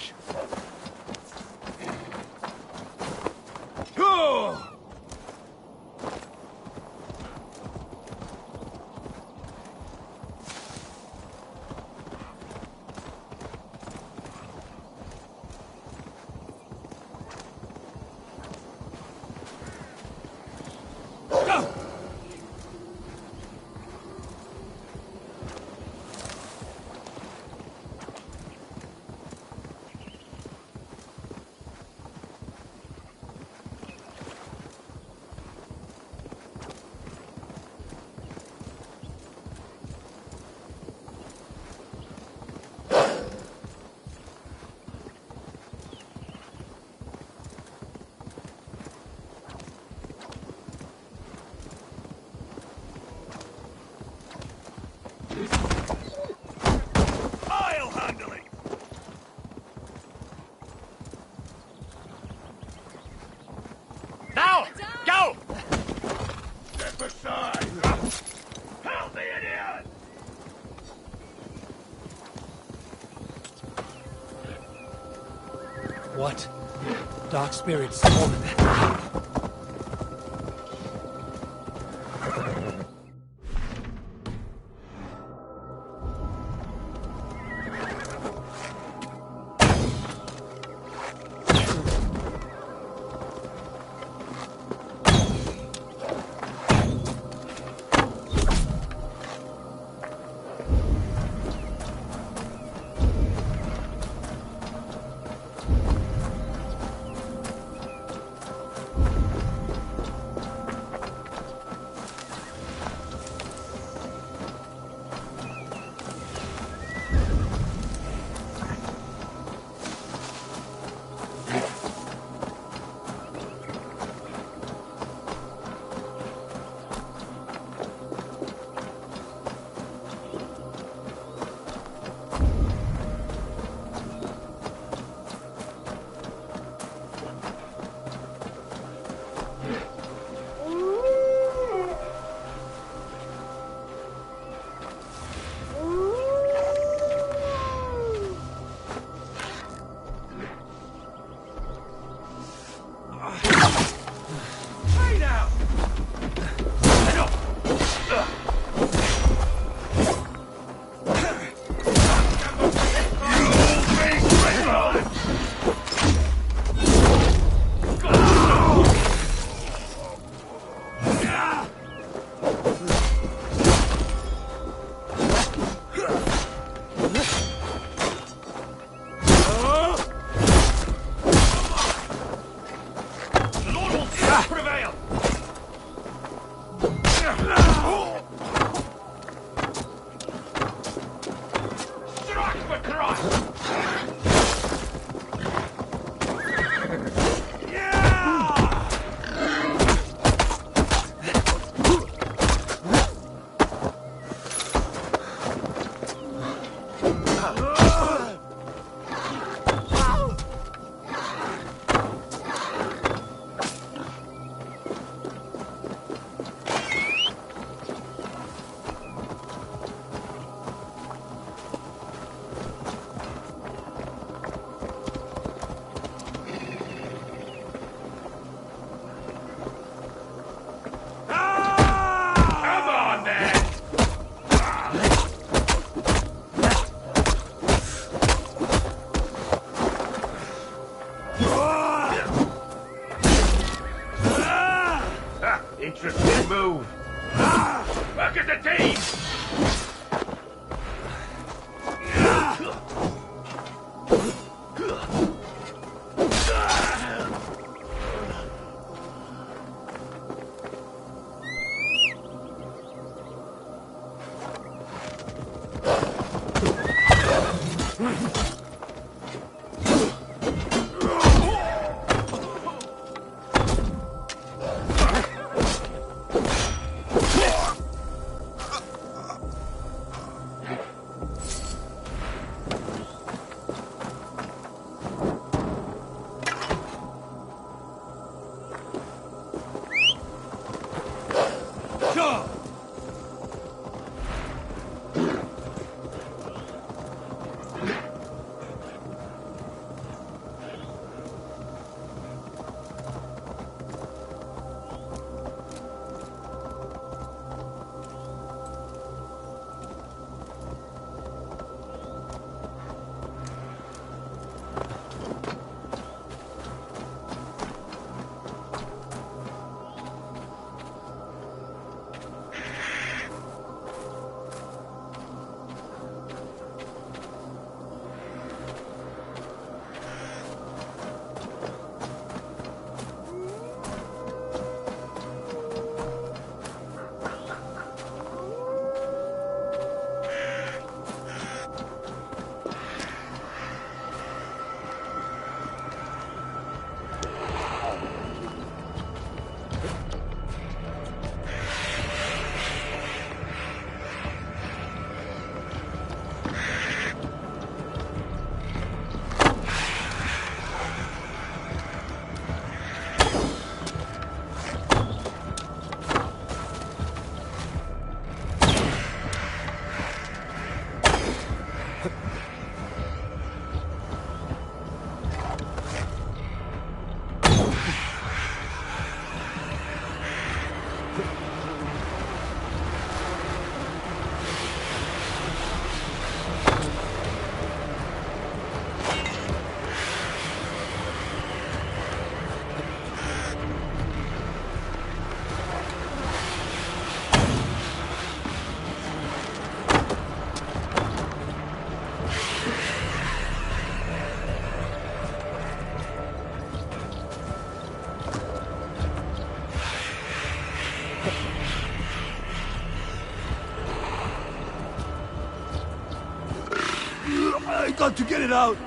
Go! Go! Step aside! Help me, idiot! What? Dark spirits. Interesting move. Look at the team! got to get it out!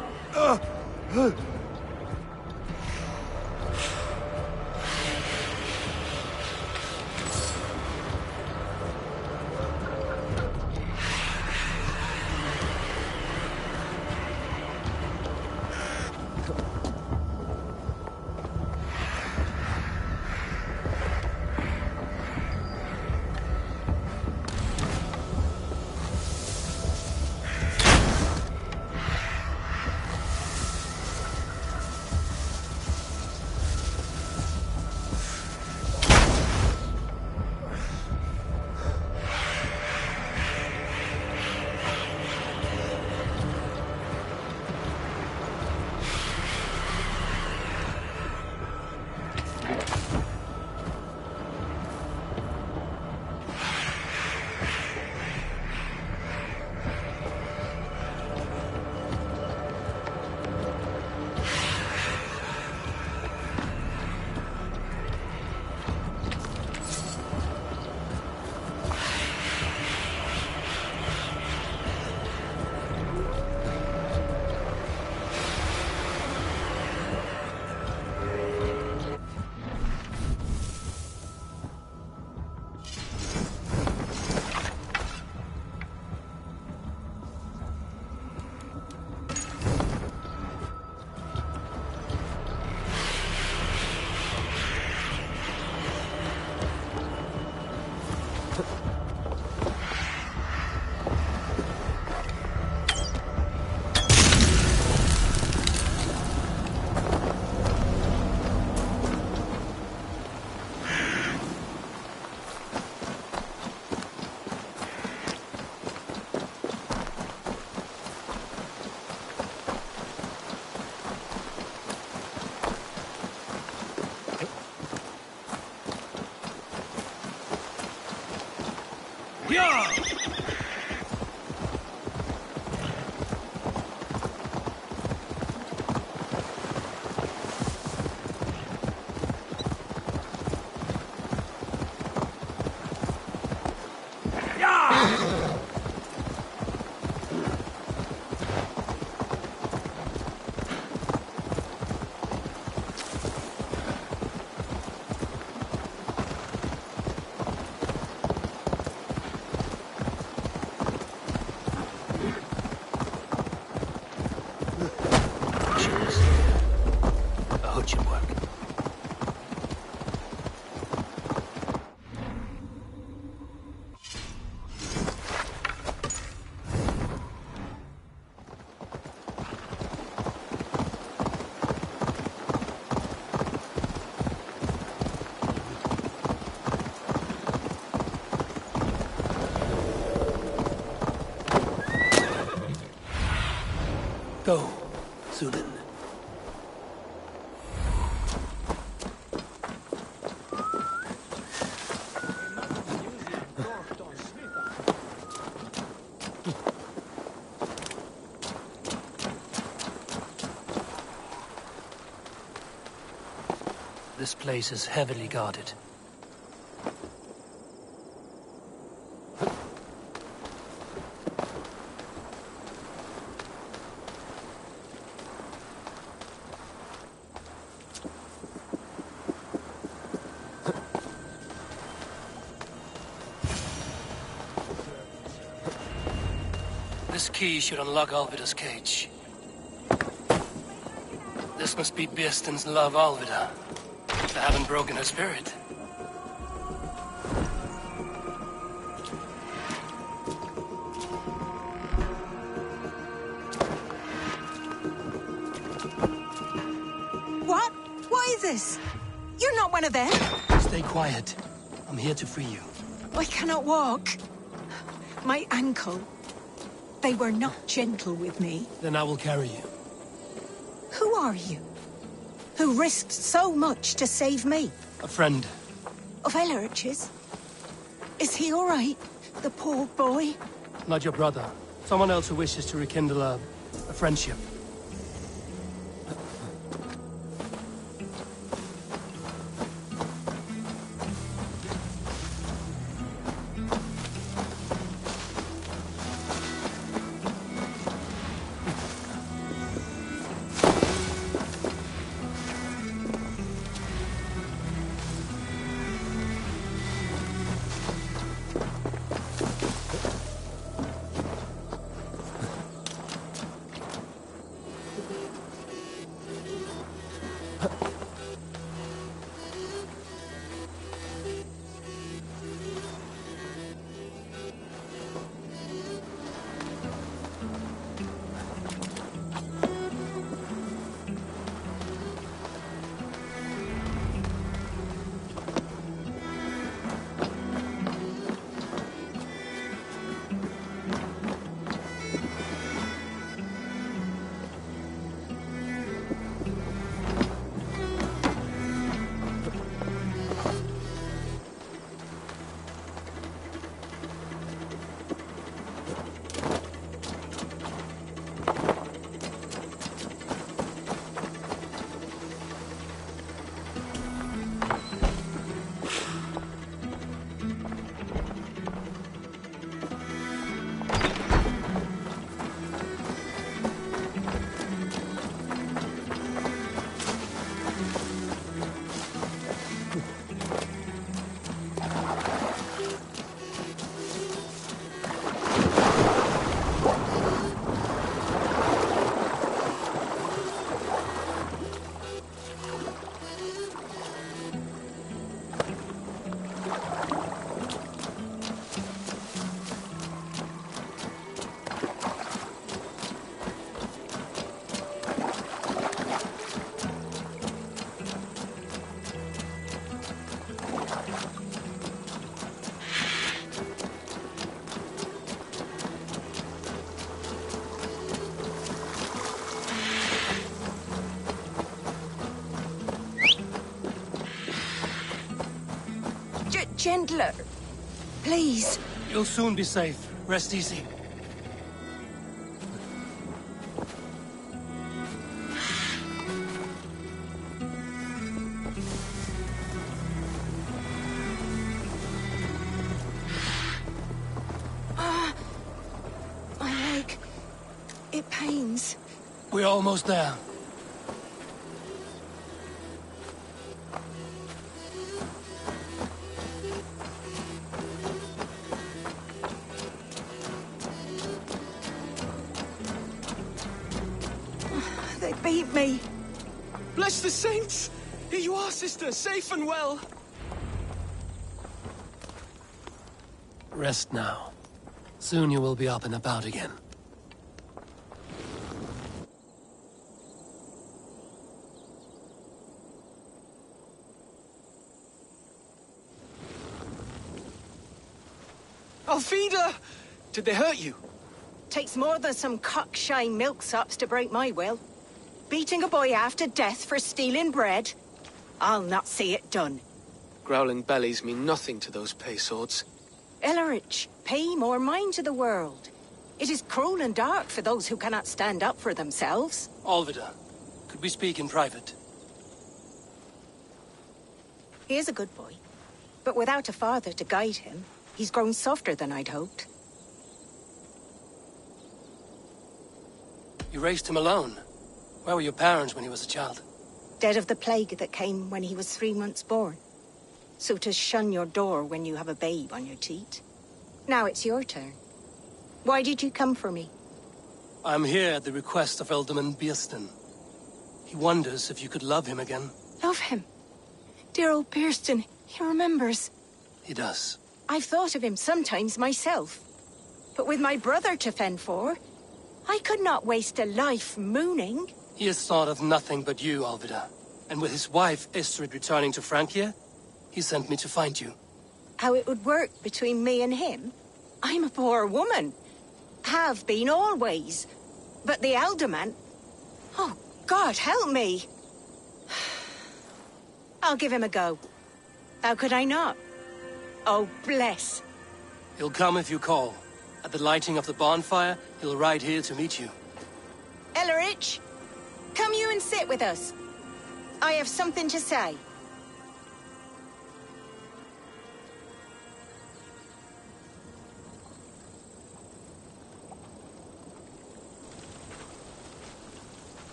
Go, Zulin. This place is heavily guarded. This key should unlock Alvida's cage. This must be Birston's love, Alvida. I haven't broken her spirit. What? What is this? You're not one of them. Stay quiet. I'm here to free you. I cannot walk. My ankle. They were not gentle with me. Then I will carry you. Who are you? Who risked so much to save me? A friend. Of Ellerch's? Is he all right? The poor boy? Not your brother. Someone else who wishes to rekindle a friendship. Gentler. Please. You'll soon be safe. Rest easy. My leg. It pains. We're almost there. They beat me. Bless the saints! Here you are, sister, safe and well. Rest now. Soon you will be up and about again. Alfida! Did they hurt you? Takes more than some cockshy milksops to break my will. Beating a boy half to death for stealing bread? I'll not see it done. Growling bellies mean nothing to those pay swords. Ellerich, pay more mind to the world. It is cruel and dark for those who cannot stand up for themselves. Alvida, could we speak in private? He is a good boy, but without a father to guide him, he's grown softer than I'd hoped. You raised him alone. Where were your parents when he was a child? Dead of the plague that came when he was 3 months born. So to shun your door when you have a babe on your teat. Now it's your turn. Why did you come for me? I'm here at the request of Alderman Biersten. He wonders if you could love him again. Love him? Dear old Biersten, he remembers. He does. I've thought of him sometimes myself. But with my brother to fend for, I could not waste a life mooning. He has thought of nothing but you, Alvida. And with his wife, Estrid, returning to Francia, he sent me to find you. How it would work between me and him? I'm a poor woman. Have been always. But the alderman... Oh, God, help me. I'll give him a go. How could I not? Oh, bless. He'll come if you call. At the lighting of the bonfire, he'll ride here to meet you. Ellerich, come you and sit with us. I have something to say.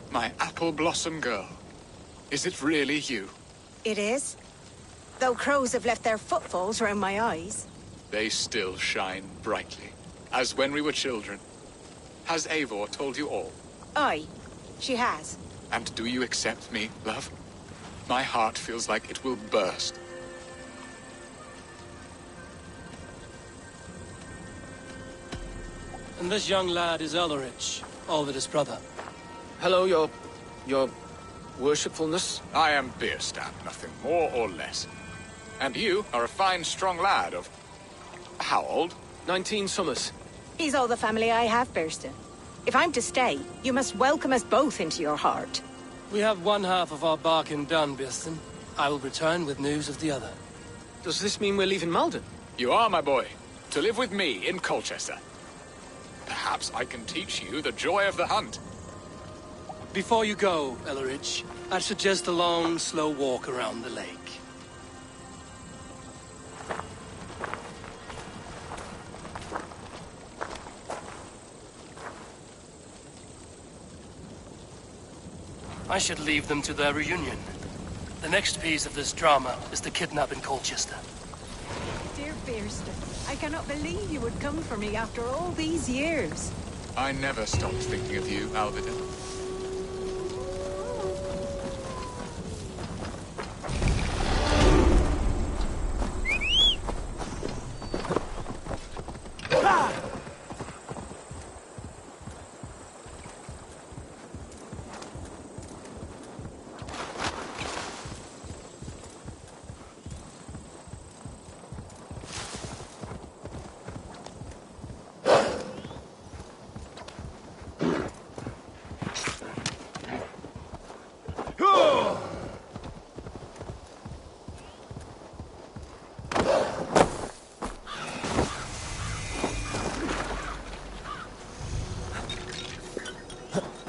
My apple blossom girl. Is it really you? It is. Though crows have left their footfalls round my eyes. They still shine brightly, as when we were children. Has Eivor told you all? Aye, she has. And do you accept me, love? My heart feels like it will burst. And this young lad is Ellerich, Alvida's brother. Hello, your worshipfulness. I am Bierstadt, nothing more or less. And you are a fine, strong lad of... how old? 19 summers. He's all the family I have, Bierstadt. If I'm to stay, you must welcome us both into your heart. We have one half of our bargain done, Biersten. I will return with news of the other. Does this mean we're leaving Malden? You are, my boy, to live with me in Colchester. Perhaps I can teach you the joy of the hunt. Before you go, Ellerich, I'd suggest a long, slow walk around the lake. I should leave them to their reunion. The next piece of this drama is the kidnap in Colchester. Dear Bearston, I cannot believe you would come for me after all these years. I never stopped thinking of you, Alvida.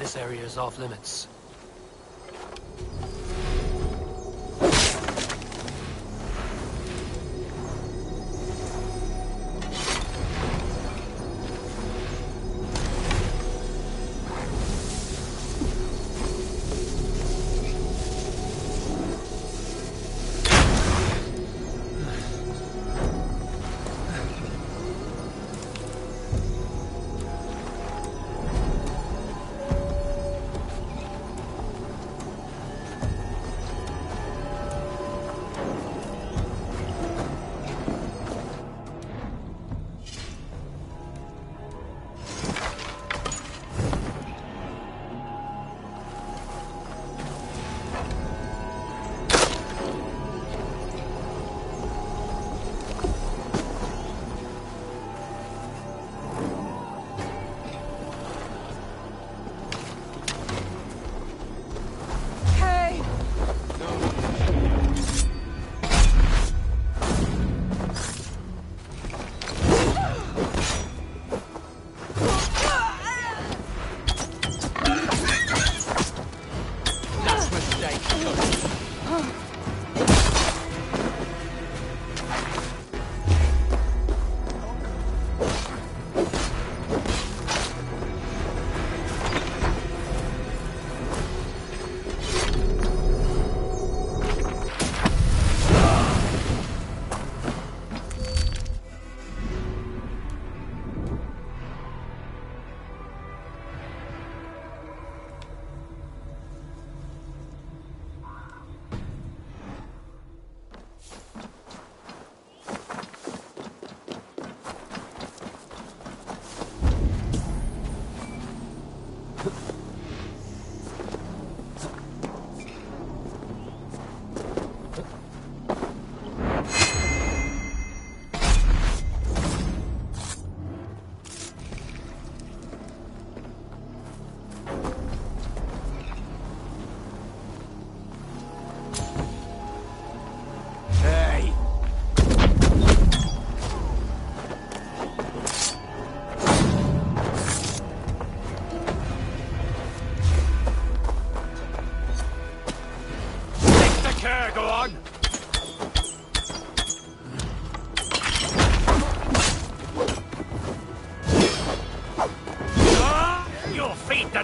This area is off limits.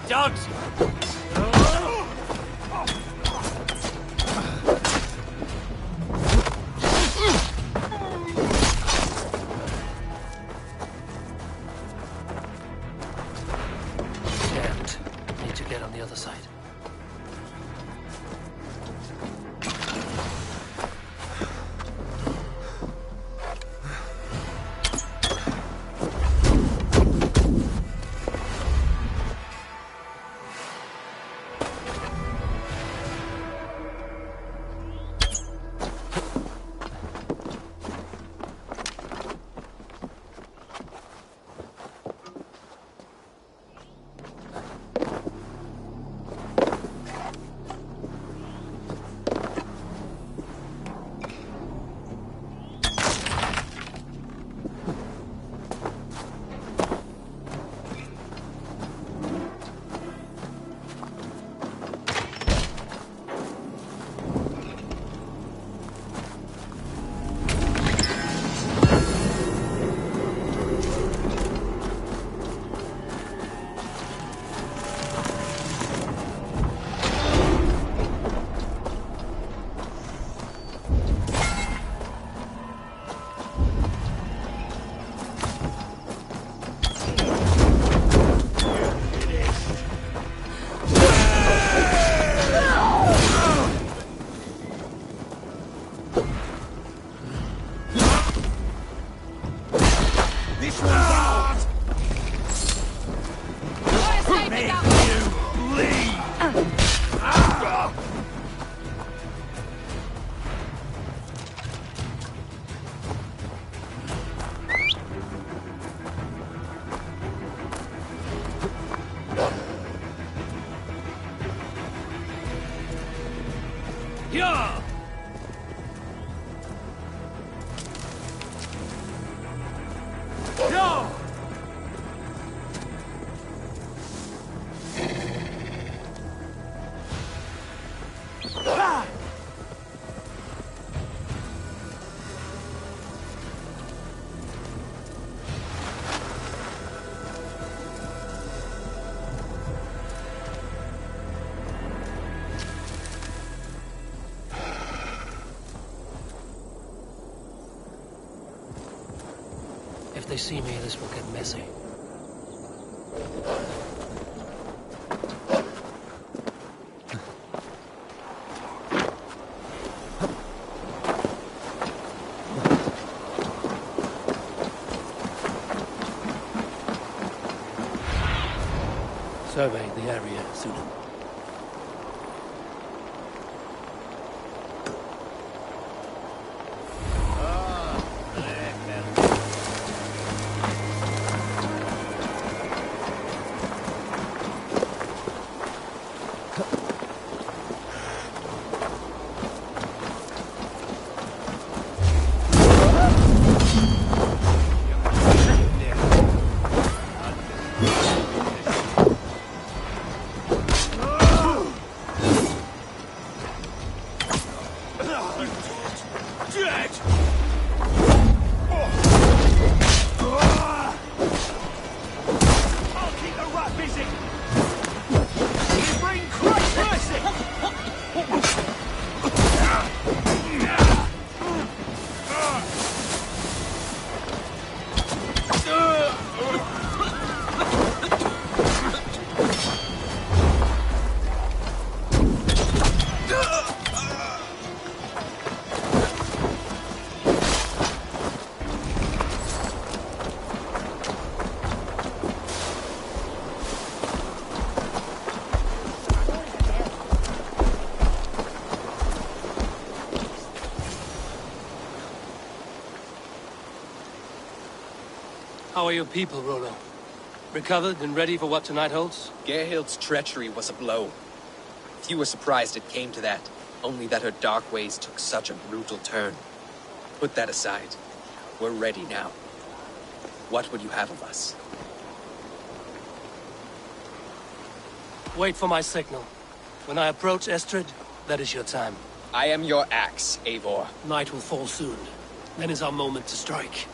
dogs! Can't. Need to get on the other side. Yeah! Yeah! Ah! If they see me, this will get messy. Survey the area soon. How are your people, Rollo? Recovered and ready for what tonight holds? Gerhild's treachery was a blow. Few were surprised it came to that, only that her dark ways took such a brutal turn. Put that aside. We're ready now. What would you have of us? Wait for my signal. When I approach Estrid, that is your time. I am your axe, Eivor. Night will fall soon. Then is our moment to strike.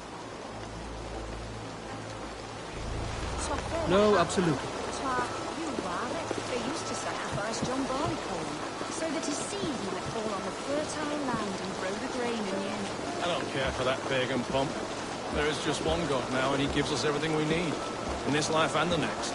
No, absolutely. They used to sacrifice John Barleycorn, so that his seed might fall on the fertile land and grow the grain anew. I don't care for that pagan pomp. There is just one God now, and he gives us everything we need. In this life and the next.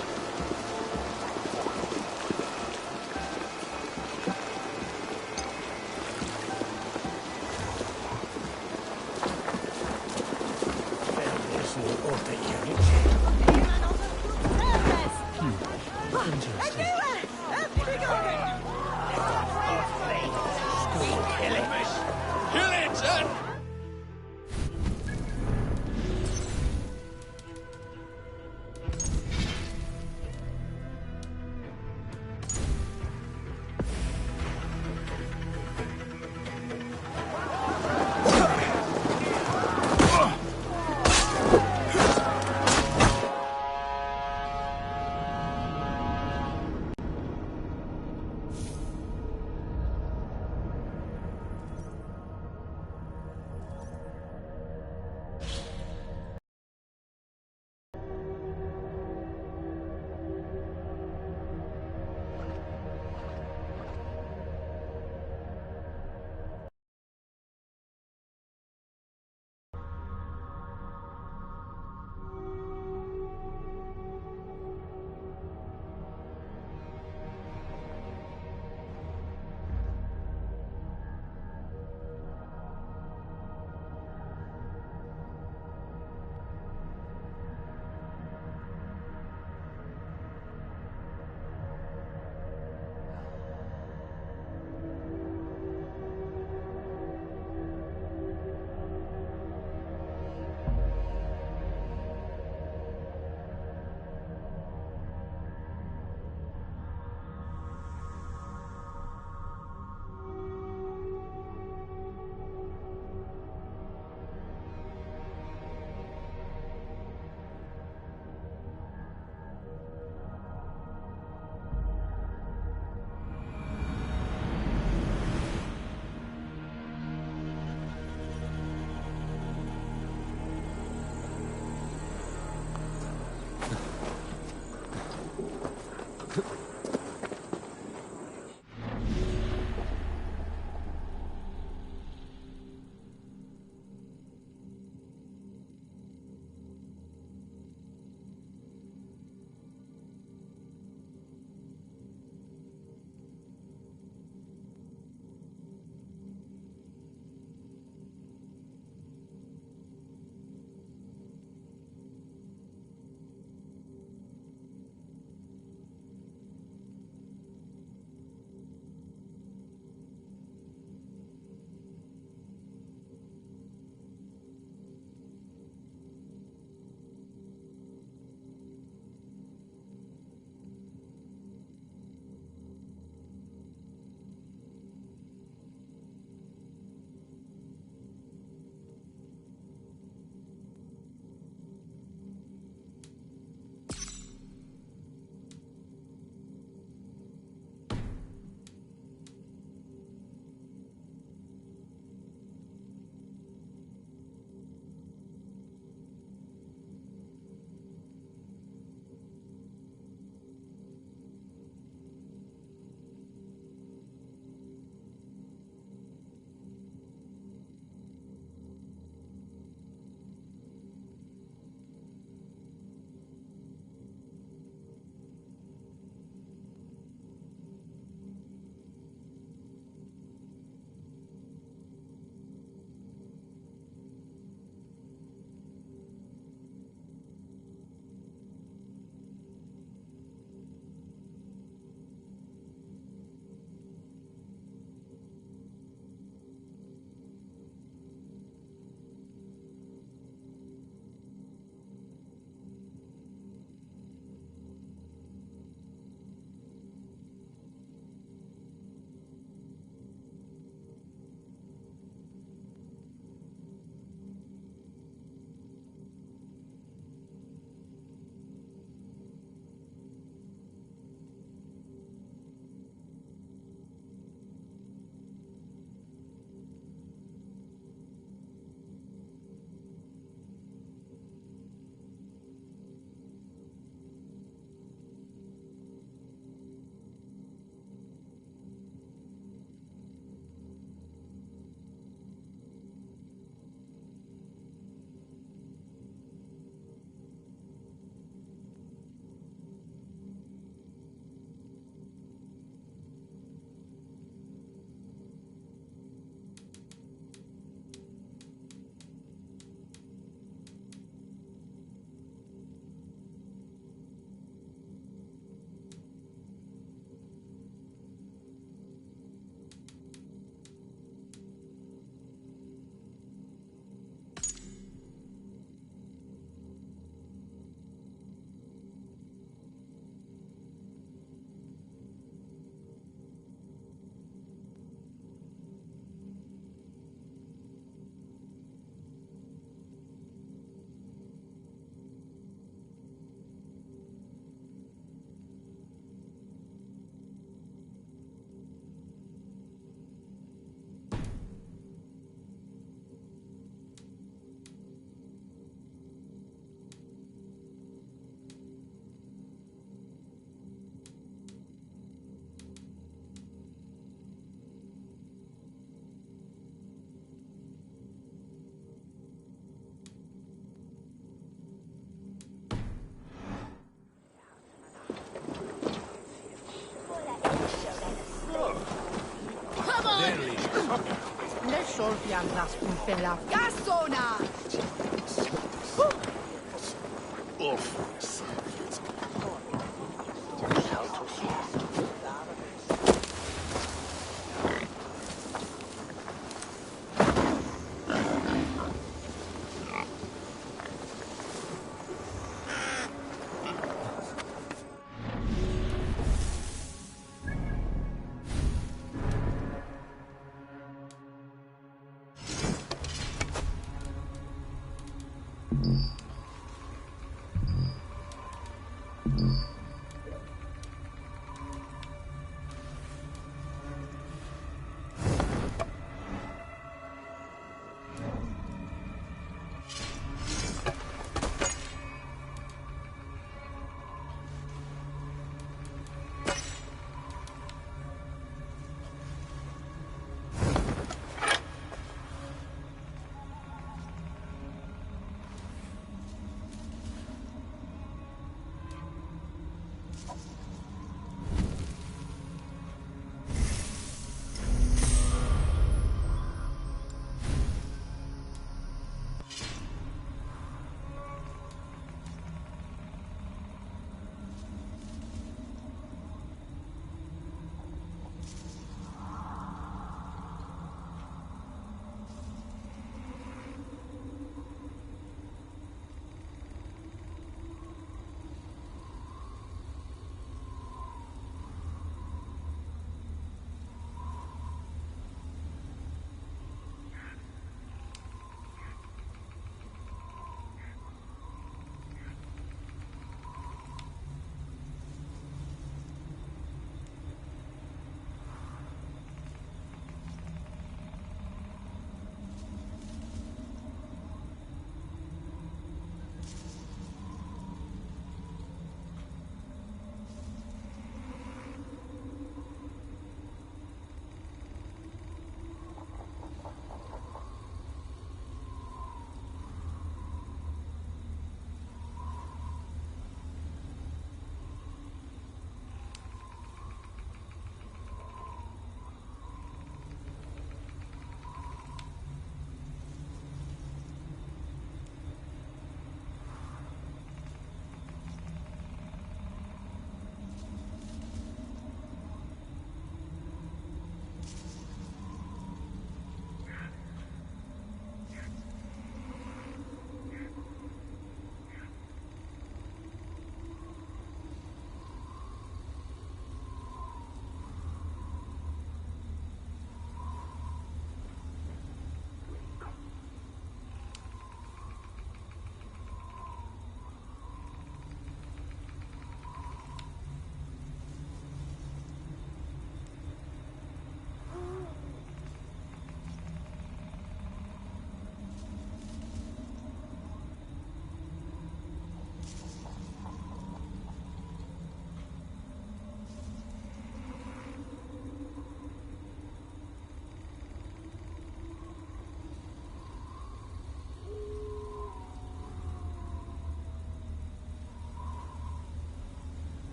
Solfian las la Gasona!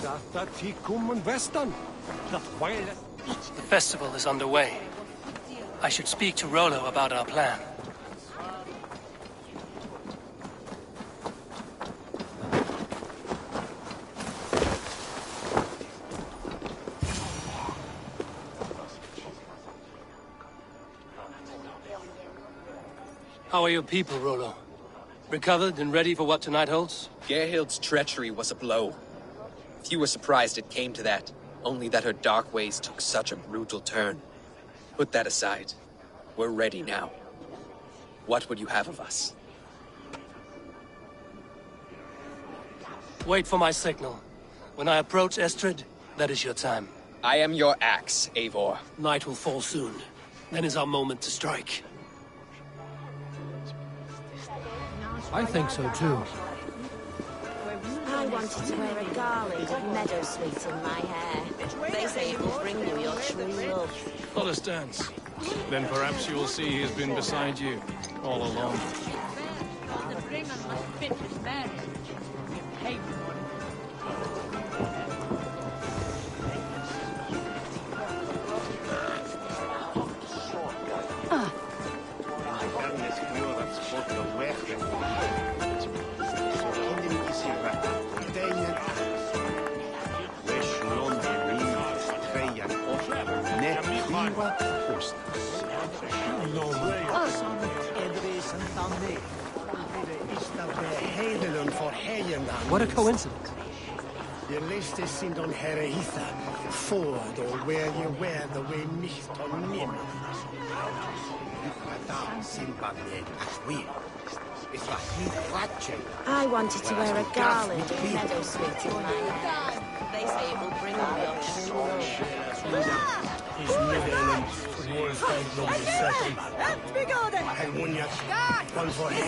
The festival is underway. I should speak to Rollo about our plan. How are your people, Rollo? Recovered and ready for what tonight holds? Gerhild's treachery was a blow. Few were surprised it came to that, only that her dark ways took such a brutal turn. Put that aside. We're ready now. What would you have of us? Wait for my signal. When I approach Estrid, that is your time. I am your axe, Eivor. Night will fall soon. Then is our moment to strike. I think so too. I wanted to wear a garland of meadowsweet in my hair. They say it will bring you your true love. Let us dance. Then perhaps you will see he has been beside you all along. What a coincidence. Je leest es sind on Hereitha, Ford or where you wear the way nicht on nim. I wanted to wear a garland of meadowsweet in my hair. They say it will bring you your true love. His middle towards the second. And when you one for him.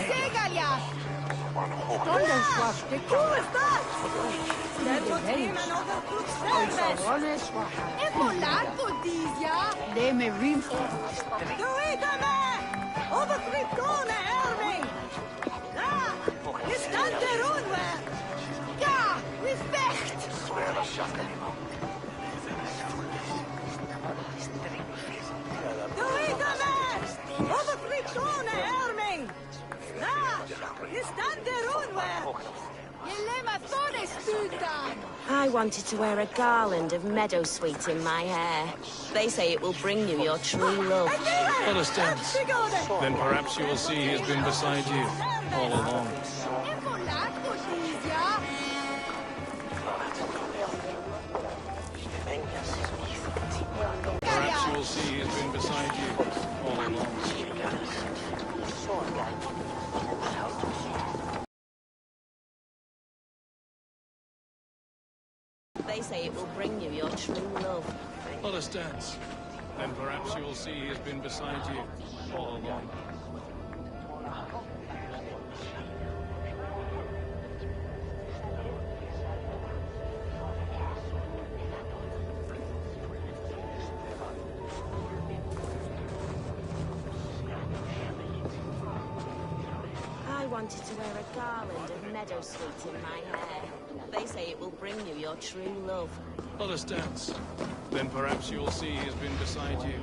I wanted to wear a garland of meadowsweet in my hair. They say it will bring you your true love. Let us dance. Then perhaps you will see he has been beside you all along. Perhaps you will see he has been beside you all along. They say it will bring you your true love. Let us dance. Then perhaps you will see he has been beside you all along. I wanted to wear a garland of meadowsweet in my hair. They say it will bring you your true love. Let us dance. Then perhaps you will see he has been beside you.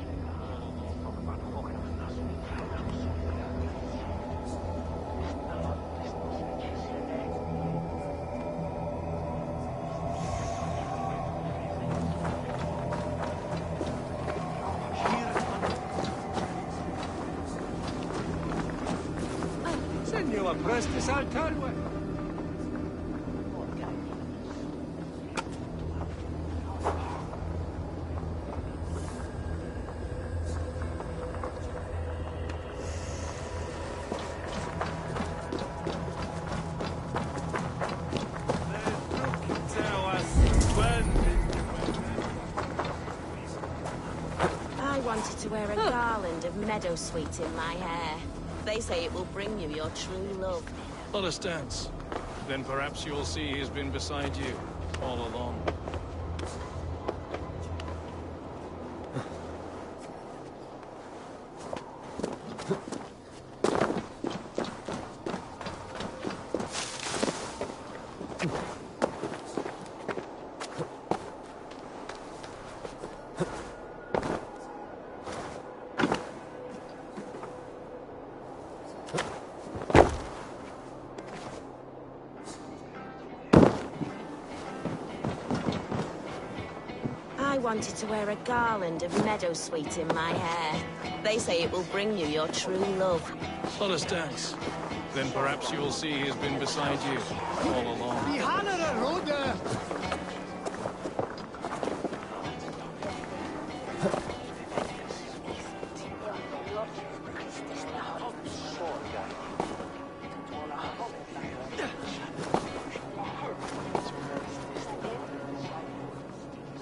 Senor, prestes al carwe. I wanted to wear a garland of meadowsweet in my hair. They say it will bring you your true love. Let us dance. Then perhaps you will see he has been beside you all along. wanted to wear a garland of meadowsweet in my hair. They say it will bring you your true love. Let us dance. Then perhaps you will see he has been beside you all along.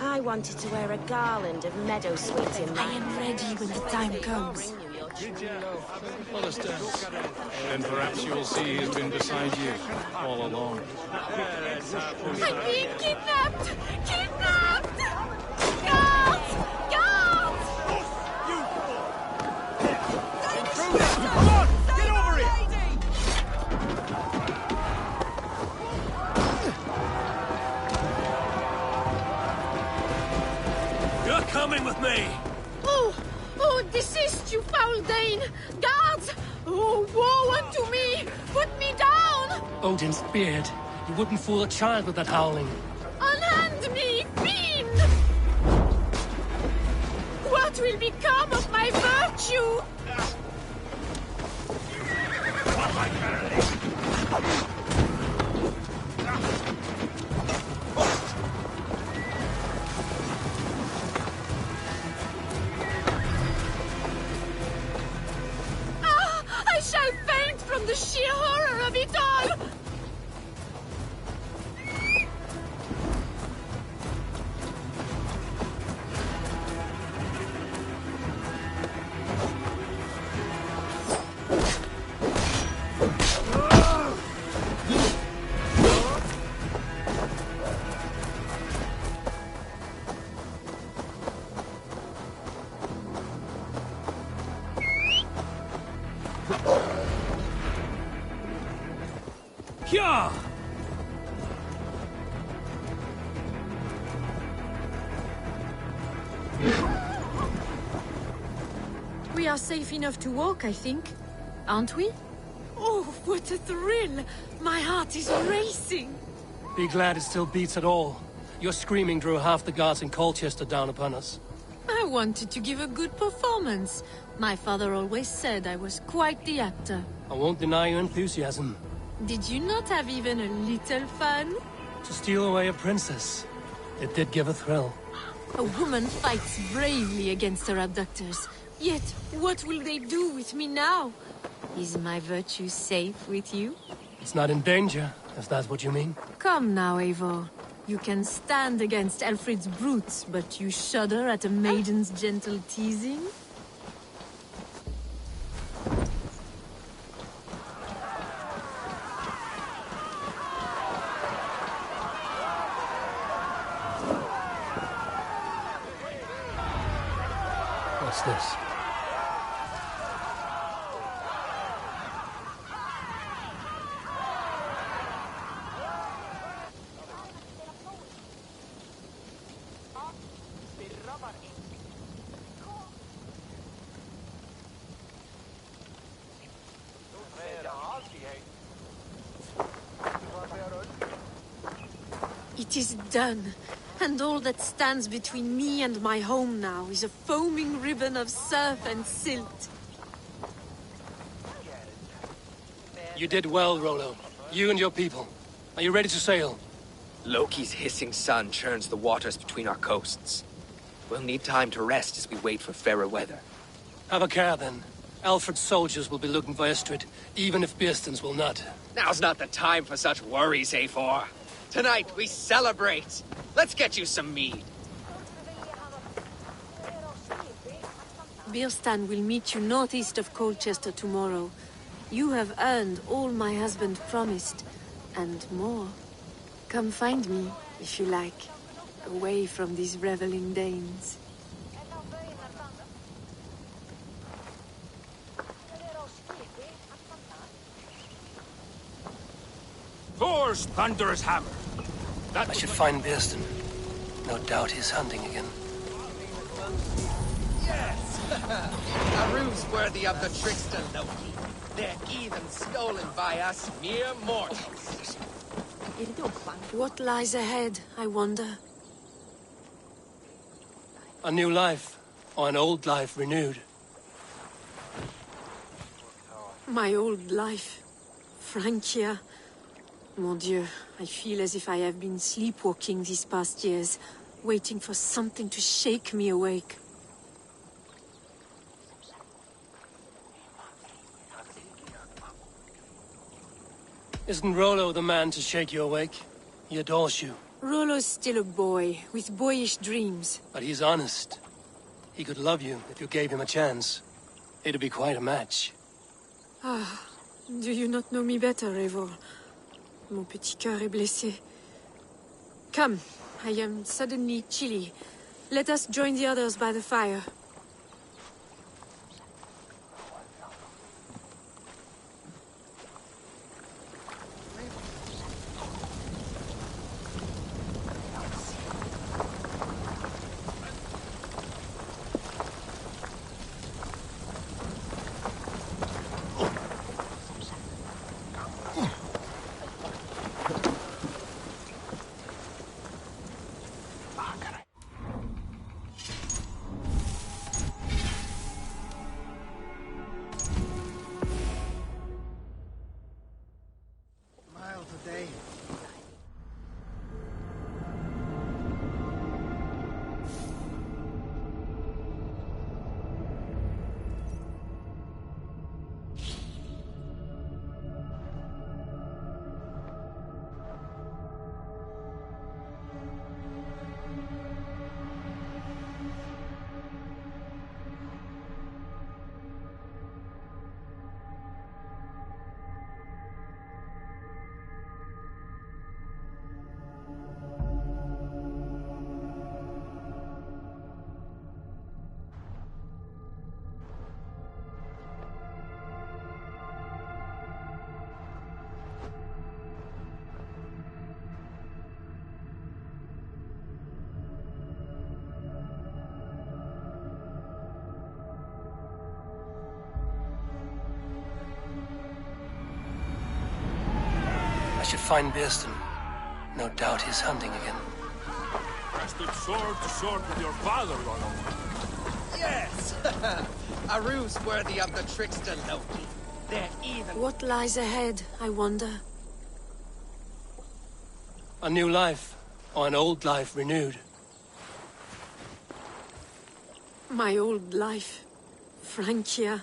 I wanted to wear a garland of meadowsweet in my I am ready when the time comes. Let us dance. Then perhaps you will see he has been beside you all along. I'm being kidnapped! Kidnapped! Guards! Guards! Come on! Get over it! You're coming with me! Oh! Oh, desist, you foul Dane! Guards! Oh, woe unto me! Put me down! Odin's beard. You wouldn't fool a child with that howling. Unhand me, fiend! What will become of my virtue? I shall faint from the sheer horror of it all! Yeah! We are safe enough to walk, I think. Aren't we? Oh, what a thrill! My heart is racing! Be glad it still beats at all. Your screaming drew half the guards in Colchester down upon us. I wanted to give a good performance. My father always said I was quite the actor. I won't deny your enthusiasm. Did you not have even a little fun? To steal away a princess. It did give a thrill. A woman fights bravely against her abductors. Yet, what will they do with me now? Is my virtue safe with you? It's not in danger, if that's what you mean. Come now, Eivor. You can stand against Alfred's brutes, but you shudder at a maiden's gentle teasing? What's this? It is done, and all that stands between me and my home now is a foaming ribbon of surf and silt. You did well, Rollo. You and your people. Are you ready to sail? Loki's hissing sun churns the waters between our coasts. We'll need time to rest as we wait for fairer weather. Have a care, then. Alfred's soldiers will be looking for Estrid, even if Bearstons will not. Now's not the time for such worries, Eivor. Tonight, we celebrate. Let's get you some mead. Birstan will meet you northeast of Colchester tomorrow. You have earned all my husband promised, and more. Come find me, if you like, away from these reveling Danes. Thor's thunderous hammer. I should find Bearston. No doubt he's hunting again. Yes! A ruse worthy of the trickster Loki. They're even stolen by us mere mortals. What lies ahead, I wonder? A new life, or an old life renewed? My old life. Francia. Mon Dieu, I feel as if I have been sleepwalking these past years, waiting for something to shake me awake. Isn't Rollo the man to shake you awake? He adores you. Rollo's still a boy, with boyish dreams. But he's honest. He could love you if you gave him a chance. It'd be quite a match. Ah, do you not know me better, Eivor? Mon petit cœur est blessé. Come, I am suddenly chilly. Let us join the others by the fire. Miles a day. I should find Bearston. No doubt he's hunting again. Rested sword to sword with your father, Rollo. Yes! A ruse worthy of the trickster Loki. They're even... What lies ahead, I wonder? A new life, or an old life renewed? My old life. Francia.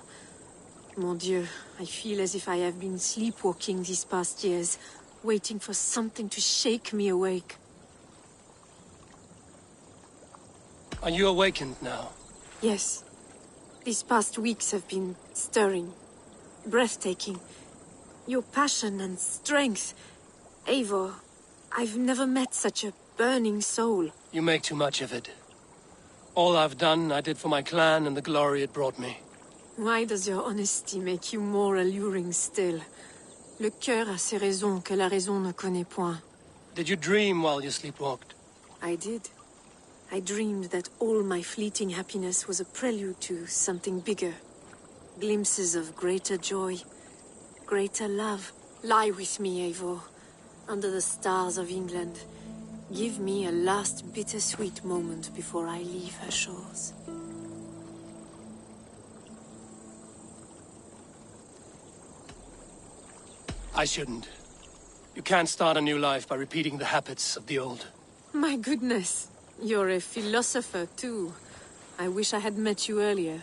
Mon Dieu, I feel as if I have been sleepwalking these past years, waiting for something to shake me awake. Are you awakened now? Yes. These past weeks have been stirring, breathtaking. Your passion and strength. Eivor, I've never met such a burning soul. You make too much of it. All I've done, I did for my clan and the glory it brought me. Why does your honesty make you more alluring still? Le cœur a ses raisons que la raison ne connaît point. Did you dream while you sleepwalked? I did. I dreamed that all my fleeting happiness was a prelude to something bigger. Glimpses of greater joy, greater love. Lie with me, Eivor, under the stars of England. Give me a last bittersweet moment before I leave her shores. I shouldn't. You can't start a new life by repeating the habits of the old. My goodness, you're a philosopher too. I wish I had met you earlier.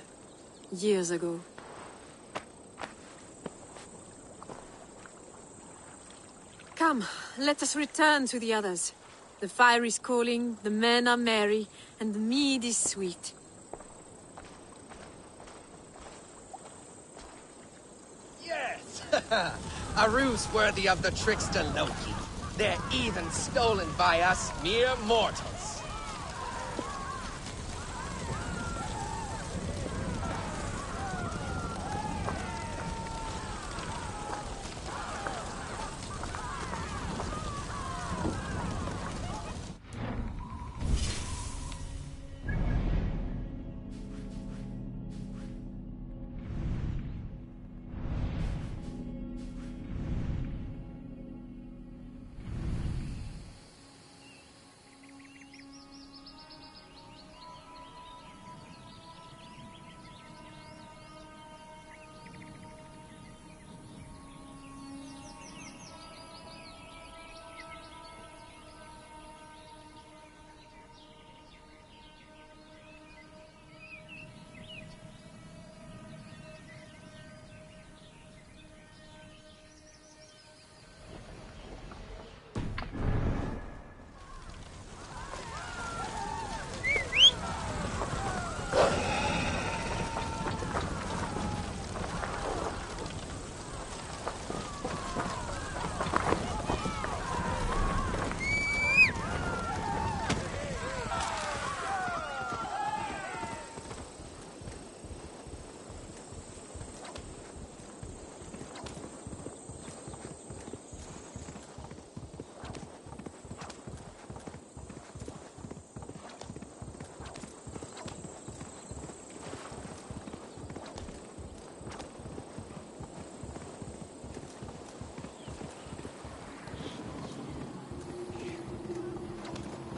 Years ago. Come, let us return to the others. The fire is calling, the men are merry, and the mead is sweet. Yes! A ruse worthy of the trickster Loki. They're even stolen by us mere mortals.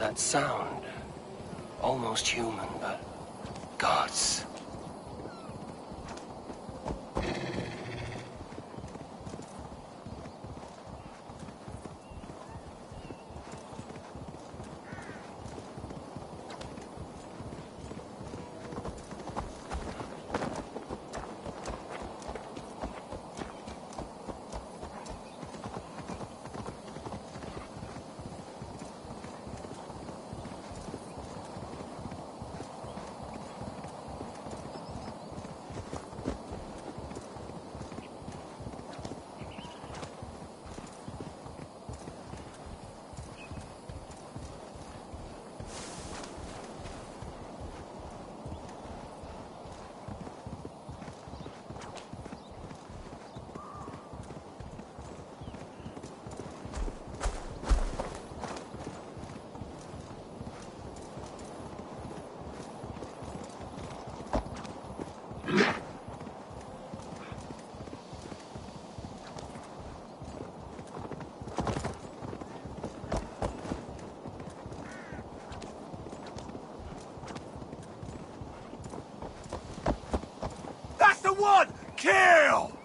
That sound. Almost human, but gods. That's the one! Kill!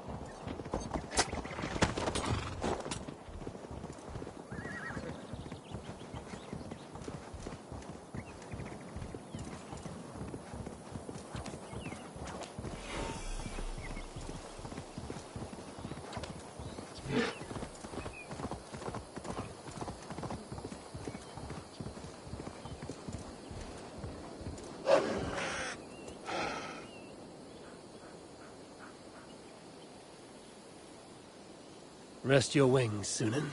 Rest your wings, Sunan.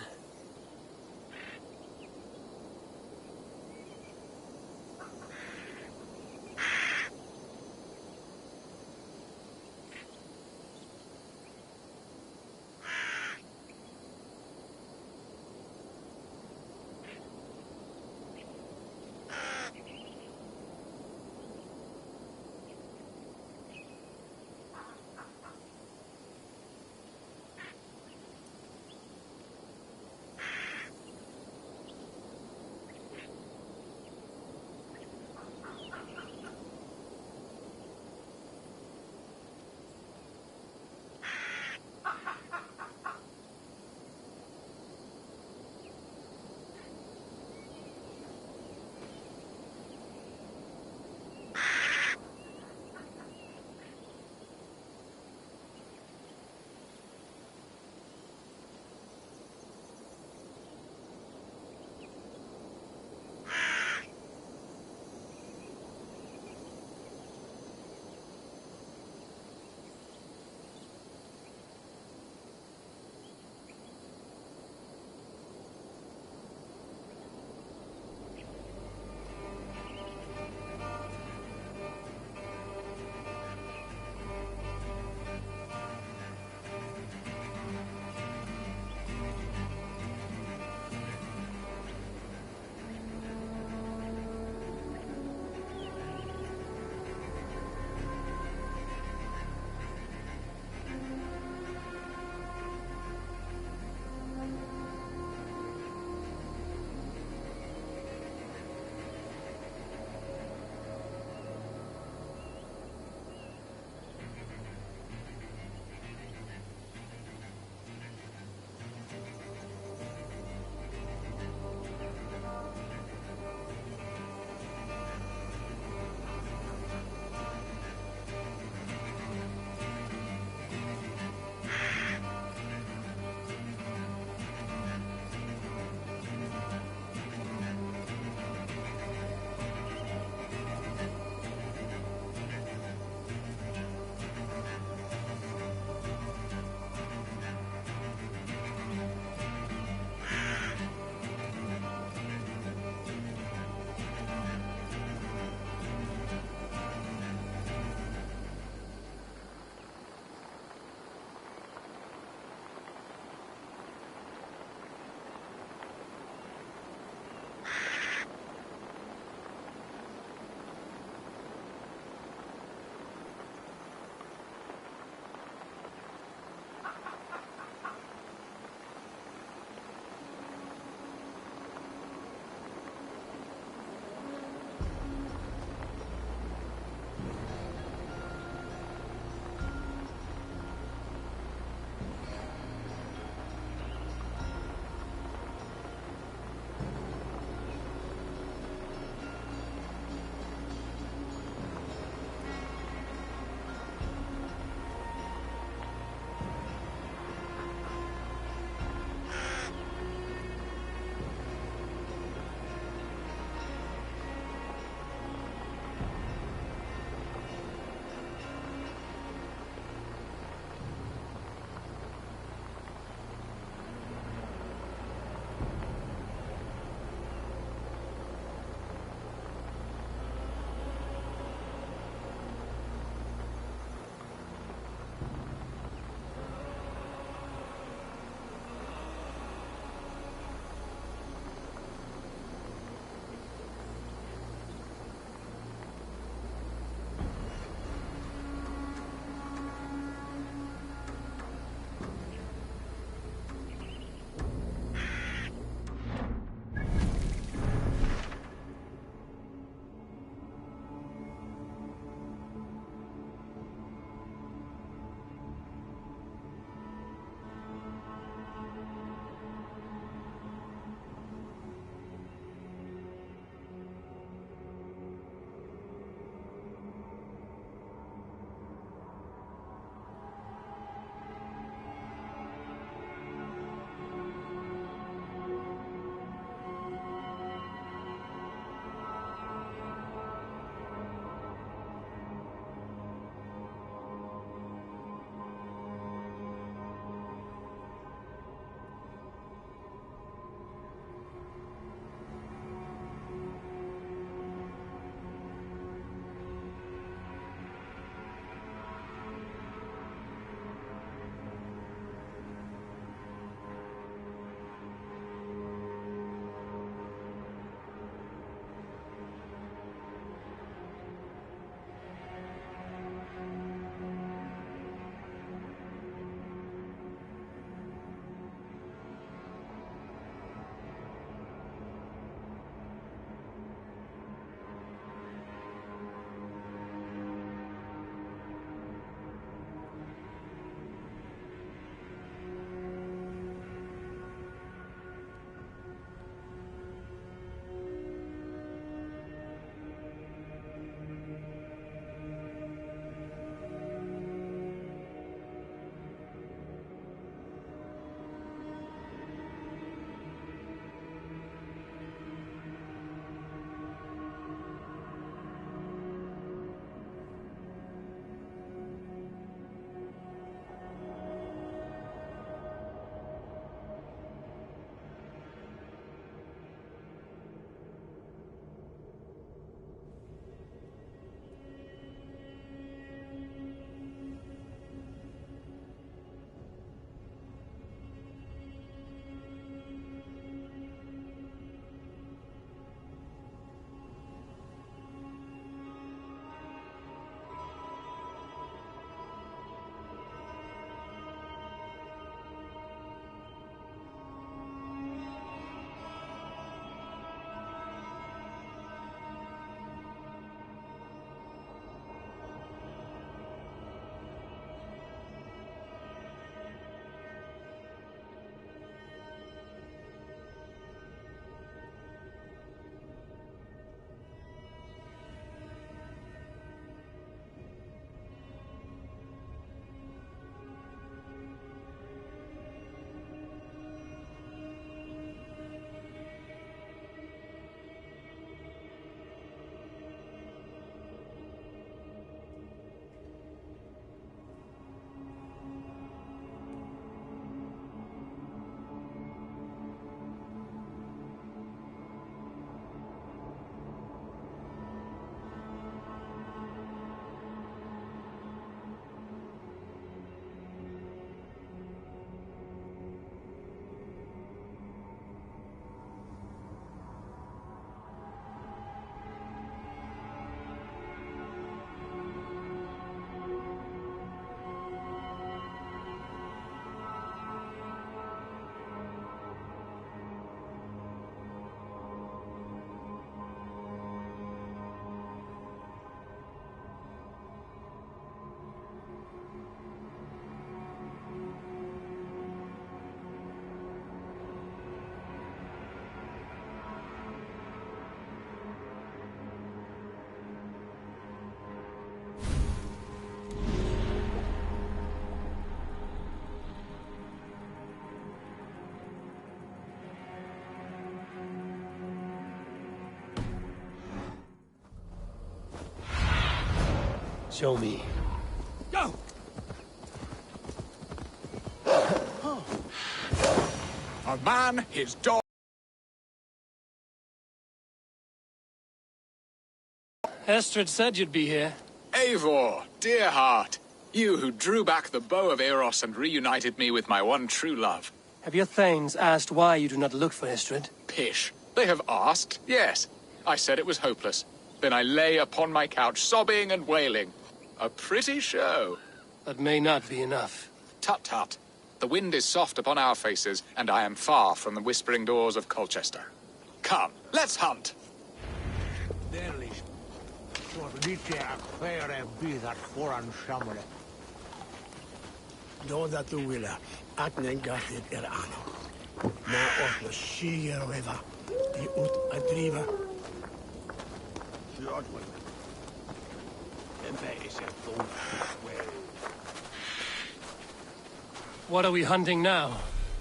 Show me. Go! A man, his dog... Estrid said you'd be here. Eivor, dear heart. You who drew back the bow of Eros and reunited me with my one true love. Have your thanes asked why you do not look for Estrid? Pish. They have asked, yes. I said it was hopeless. Then I lay upon my couch, sobbing and wailing. A pretty show. That may not be enough. Tut tut. The wind is soft upon our faces, and I am far from the whispering doors of Colchester. Come, let's hunt. Doda tu willa, aknen gathit ano. Na of the Shiger River, the Ut Adriva. What are we hunting now?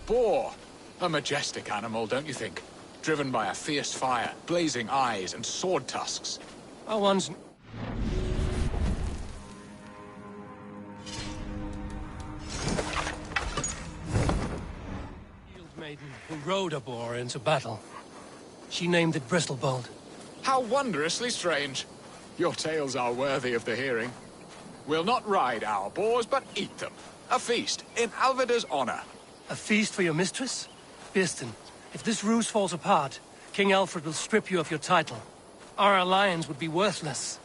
Boar. A majestic animal, don't you think? Driven by a fierce fire, blazing eyes, and sword tusks. I once... maiden who rode a boar into battle. She named it Bristolbolt. How wondrously strange. Your tales are worthy of the hearing. We'll not ride our boars, but eat them. A feast, in Alvida's honor. A feast for your mistress? Birston, if this ruse falls apart, King Alfred will strip you of your title. Our alliance would be worthless.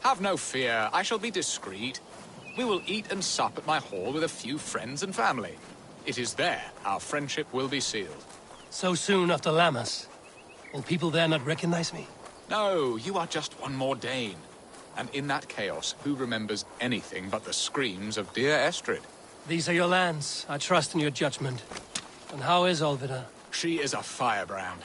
Have no fear, I shall be discreet. We will eat and sup at my hall with a few friends and family. It is there our friendship will be sealed. So soon after Lammas? Will people there not recognize me? No, you are just one more Dane. And in that chaos, who remembers anything but the screams of dear Estrid? These are your lands. I trust in your judgment. And how is Alvida? She is a firebrand.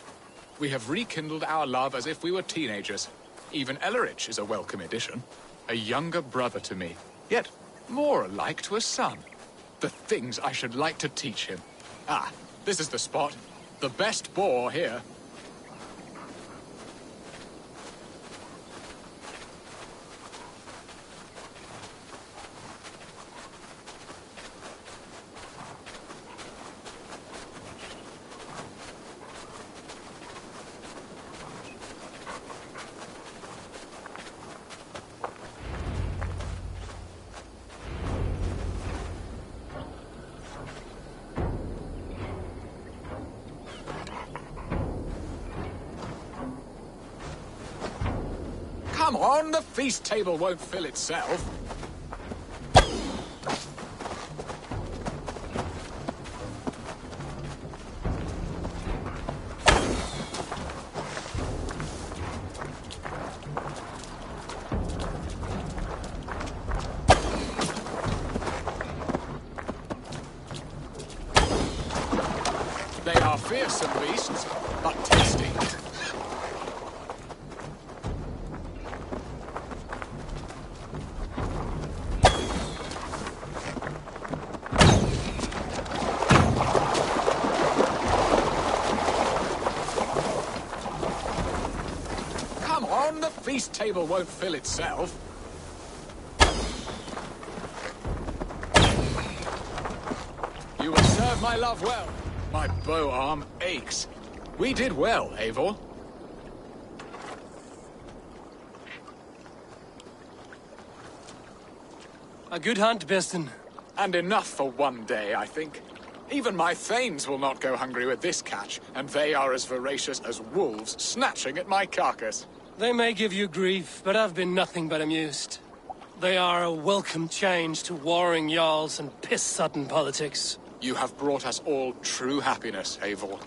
We have rekindled our love as if we were teenagers. Even Ellerich is a welcome addition. A younger brother to me, yet more alike to a son. The things I should like to teach him. Ah, this is the spot. The best boar here. Come on, the feast table won't fill itself. They are fearsome beasts, but tasty. The feast table won't fill itself. You will serve my love well. My bow arm aches. We did well, Eivor. A good hunt, Birston. And enough for one day, I think. Even my thanes will not go hungry with this catch, and they are as voracious as wolves snatching at my carcass. They may give you grief, but I've been nothing but amused. They are a welcome change to warring jarls and piss-sodden politics. You have brought us all true happiness, Eivor.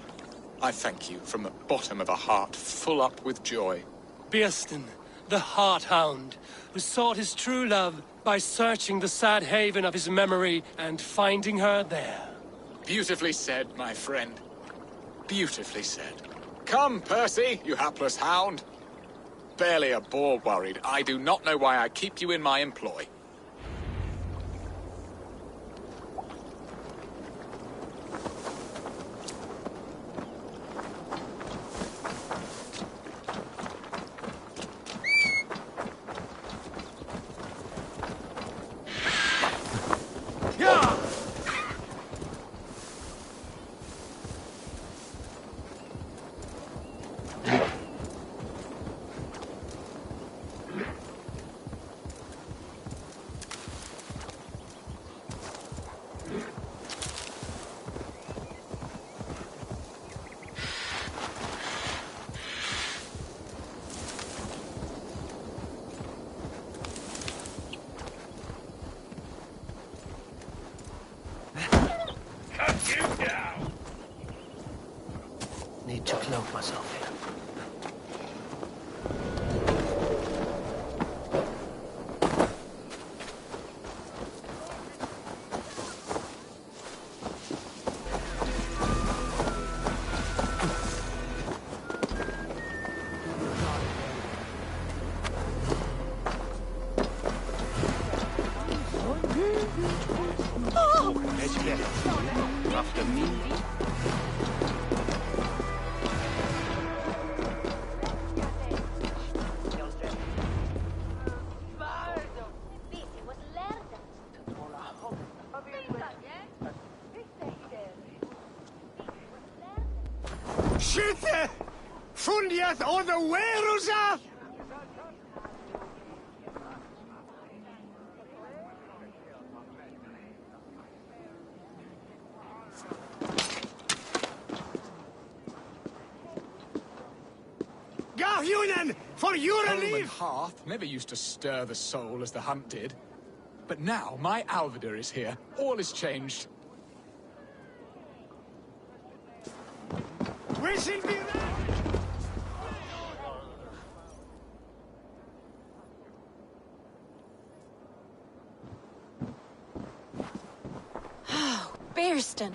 I thank you from the bottom of a heart full up with joy. Birston, the Heart-Hound, who sought his true love by searching the sad haven of his memory and finding her there. Beautifully said, my friend. Beautifully said. Come, Percy, you hapless hound. Barely a boar worried. I do not know why I keep you in my employ. cloak myself here. After me. Schitte! Fundiat o the Werusa! Garhunen, for your Home and relief! hearth never used to stir the soul as the hunt did. But now my Alvida is here. All is changed. We shall be there! Bearston,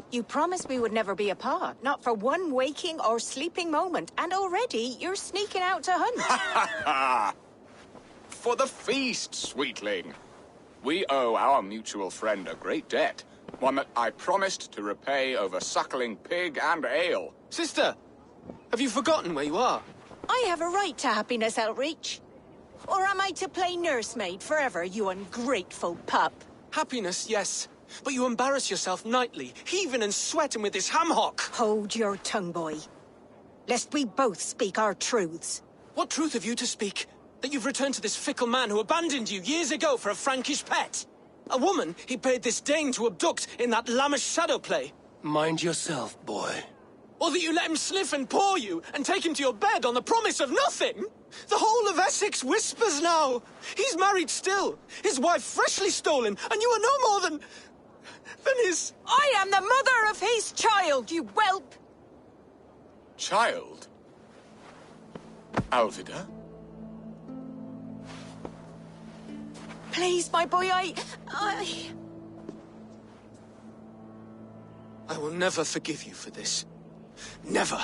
you promised we would never be apart, not for one waking or sleeping moment, and already you're sneaking out to hunt. For the feast, sweetling. We owe our mutual friend a great debt. One that I promised to repay over suckling pig and ale. Sister, have you forgotten where you are? I have a right to happiness, Outreach. Or am I to play nursemaid forever, you ungrateful pup? Happiness, yes. But you embarrass yourself nightly, heaving and sweating with this ham-hock. Hold your tongue, boy. Lest we both speak our truths. What truth have you to speak? That you've returned to this fickle man who abandoned you years ago for a Frankish pet? A woman he paid this Dane to abduct in that lammish shadow play? Mind yourself, boy. Or that you let him sniff and paw you and take him to your bed on the promise of nothing? The whole of Essex whispers now. He's married still, his wife freshly stolen, and you are no more than his... I am the mother of his child, you whelp! Child? Alvida? Please, my boy, I will never forgive you for this. Never.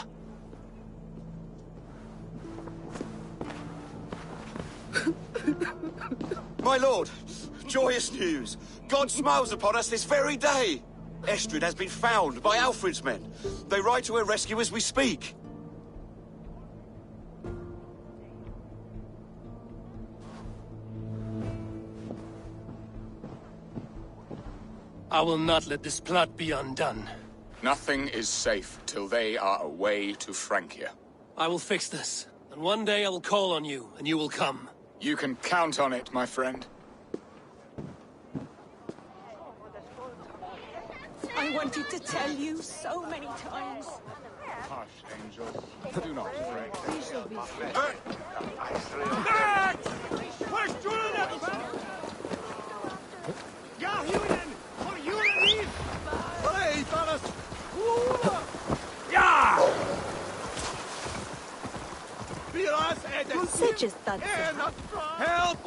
My lord, joyous news. God smiles upon us this very day. Estrid has been found by Alfred's men. They ride to her rescue as we speak. I will not let this plot be undone. Nothing is safe till they are away to Francia. I will fix this, and one day I will call on you, and you will come. You can count on it, my friend. I wanted to tell you so many times. Hush, angel. Do not pray. We shall be Garhunen, for your relief! Hey, fellas! Such that. Help!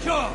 Sure!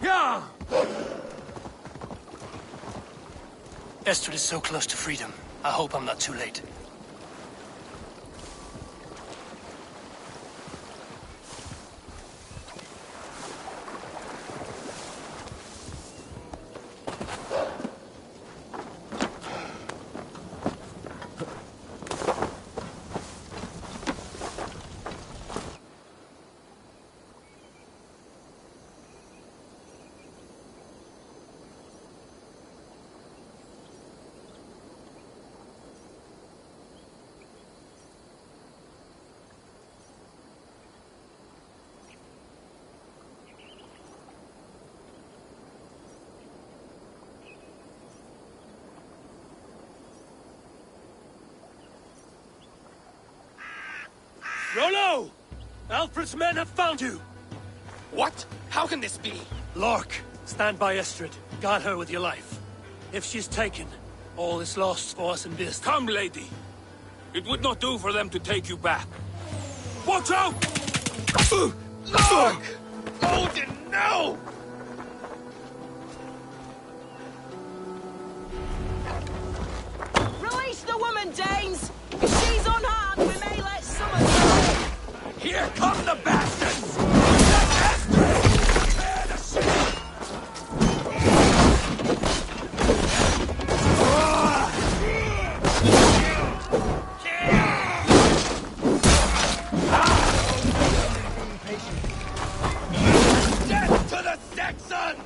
Yeah! Estrid is so close to freedom. I hope I'm not too late. Rollo! Alfred's men have found you! What? How can this be? Lark, stand by Estrid. Guard her with your life. If she's taken, all is lost for us in this. Come, lady. It would not do for them to take you back. Watch out! Lark! Odin, no! Release the woman, Danes! If she's unharmed, we may let some of them. Here come the bastards! Death to the Saxons!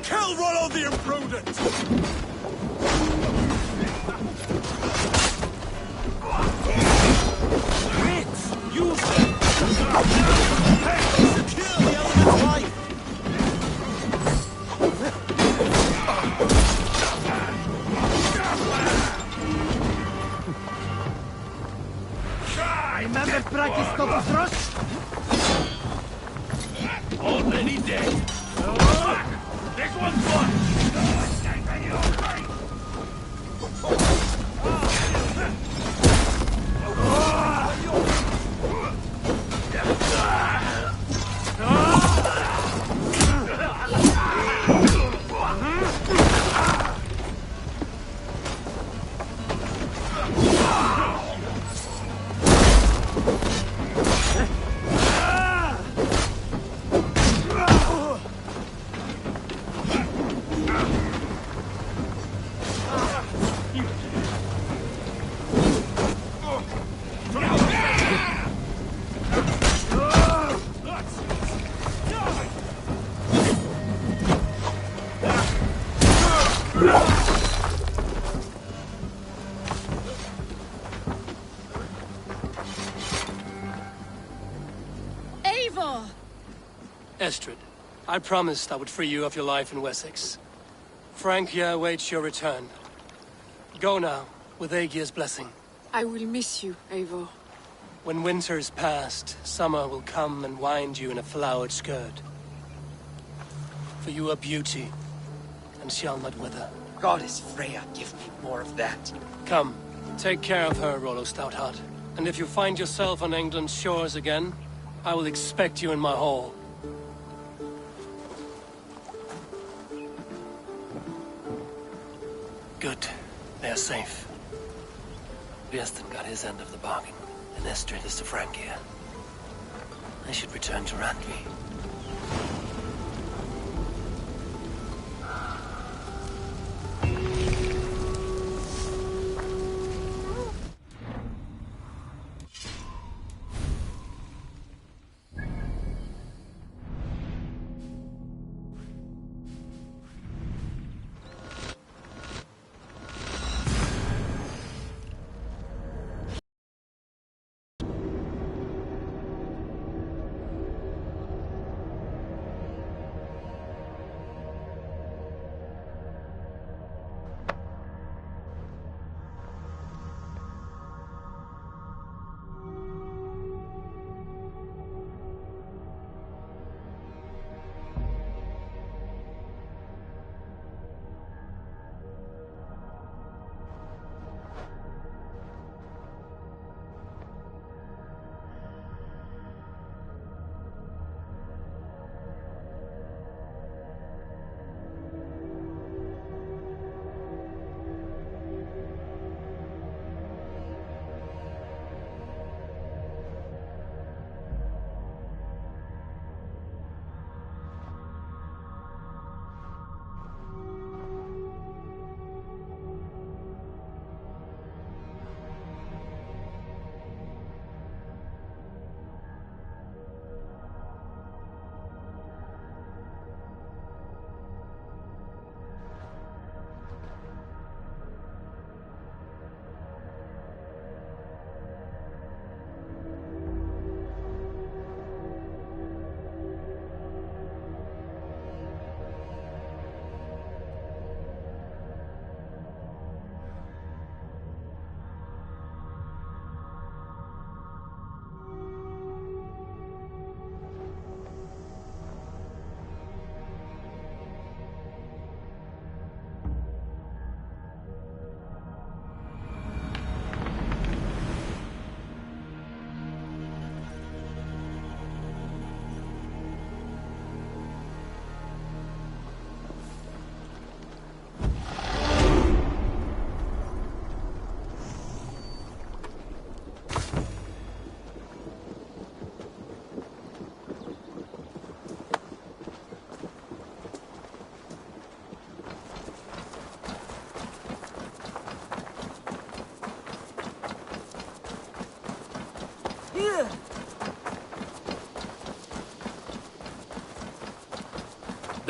Kill Rollo the Imprudent! Remember Brakistop's rush? Already dead. This one's one. Eivor! Estrid, I promised I would free you of your life in Essexe. Francia awaits your return. Go now, with Aegir's blessing. I will miss you, Eivor. When winter is past, summer will come and wind you in a flowered skirt. For you are beauty, and shall not wither. Goddess Freya, give me more of that. Come, take care of her, Rollo Stoutheart. And if you find yourself on England's shores again, I will expect you in my hall. Good. They are safe. Björsten got his end of the bargain, and Estrid is to Francia. I should return to Randvi.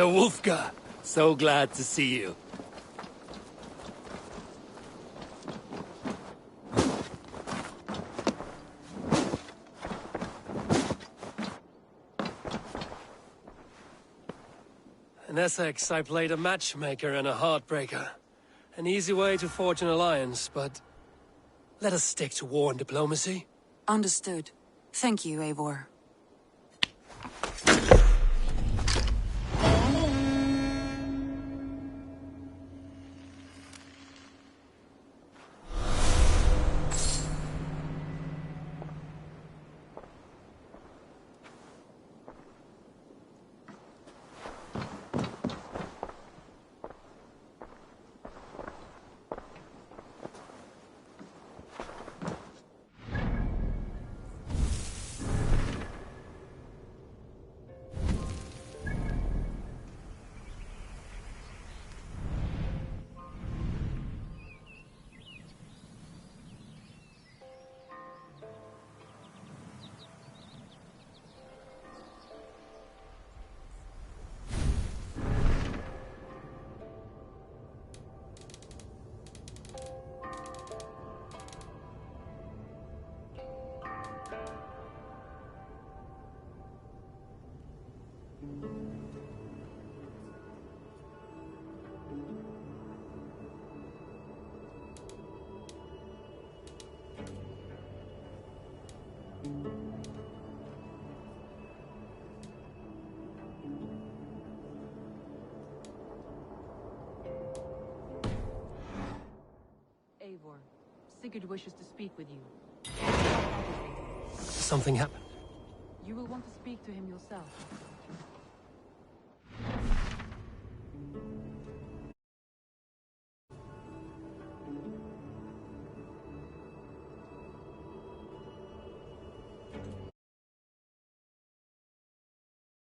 The Wolfgar. So glad to see you. In Essexe, I played a matchmaker and a heartbreaker. An easy way to forge an alliance, but let us stick to war and diplomacy. Understood. Thank you, Eivor. Eivor, Sigurd wishes to speak with you. Something happened. You will want to speak to him yourself.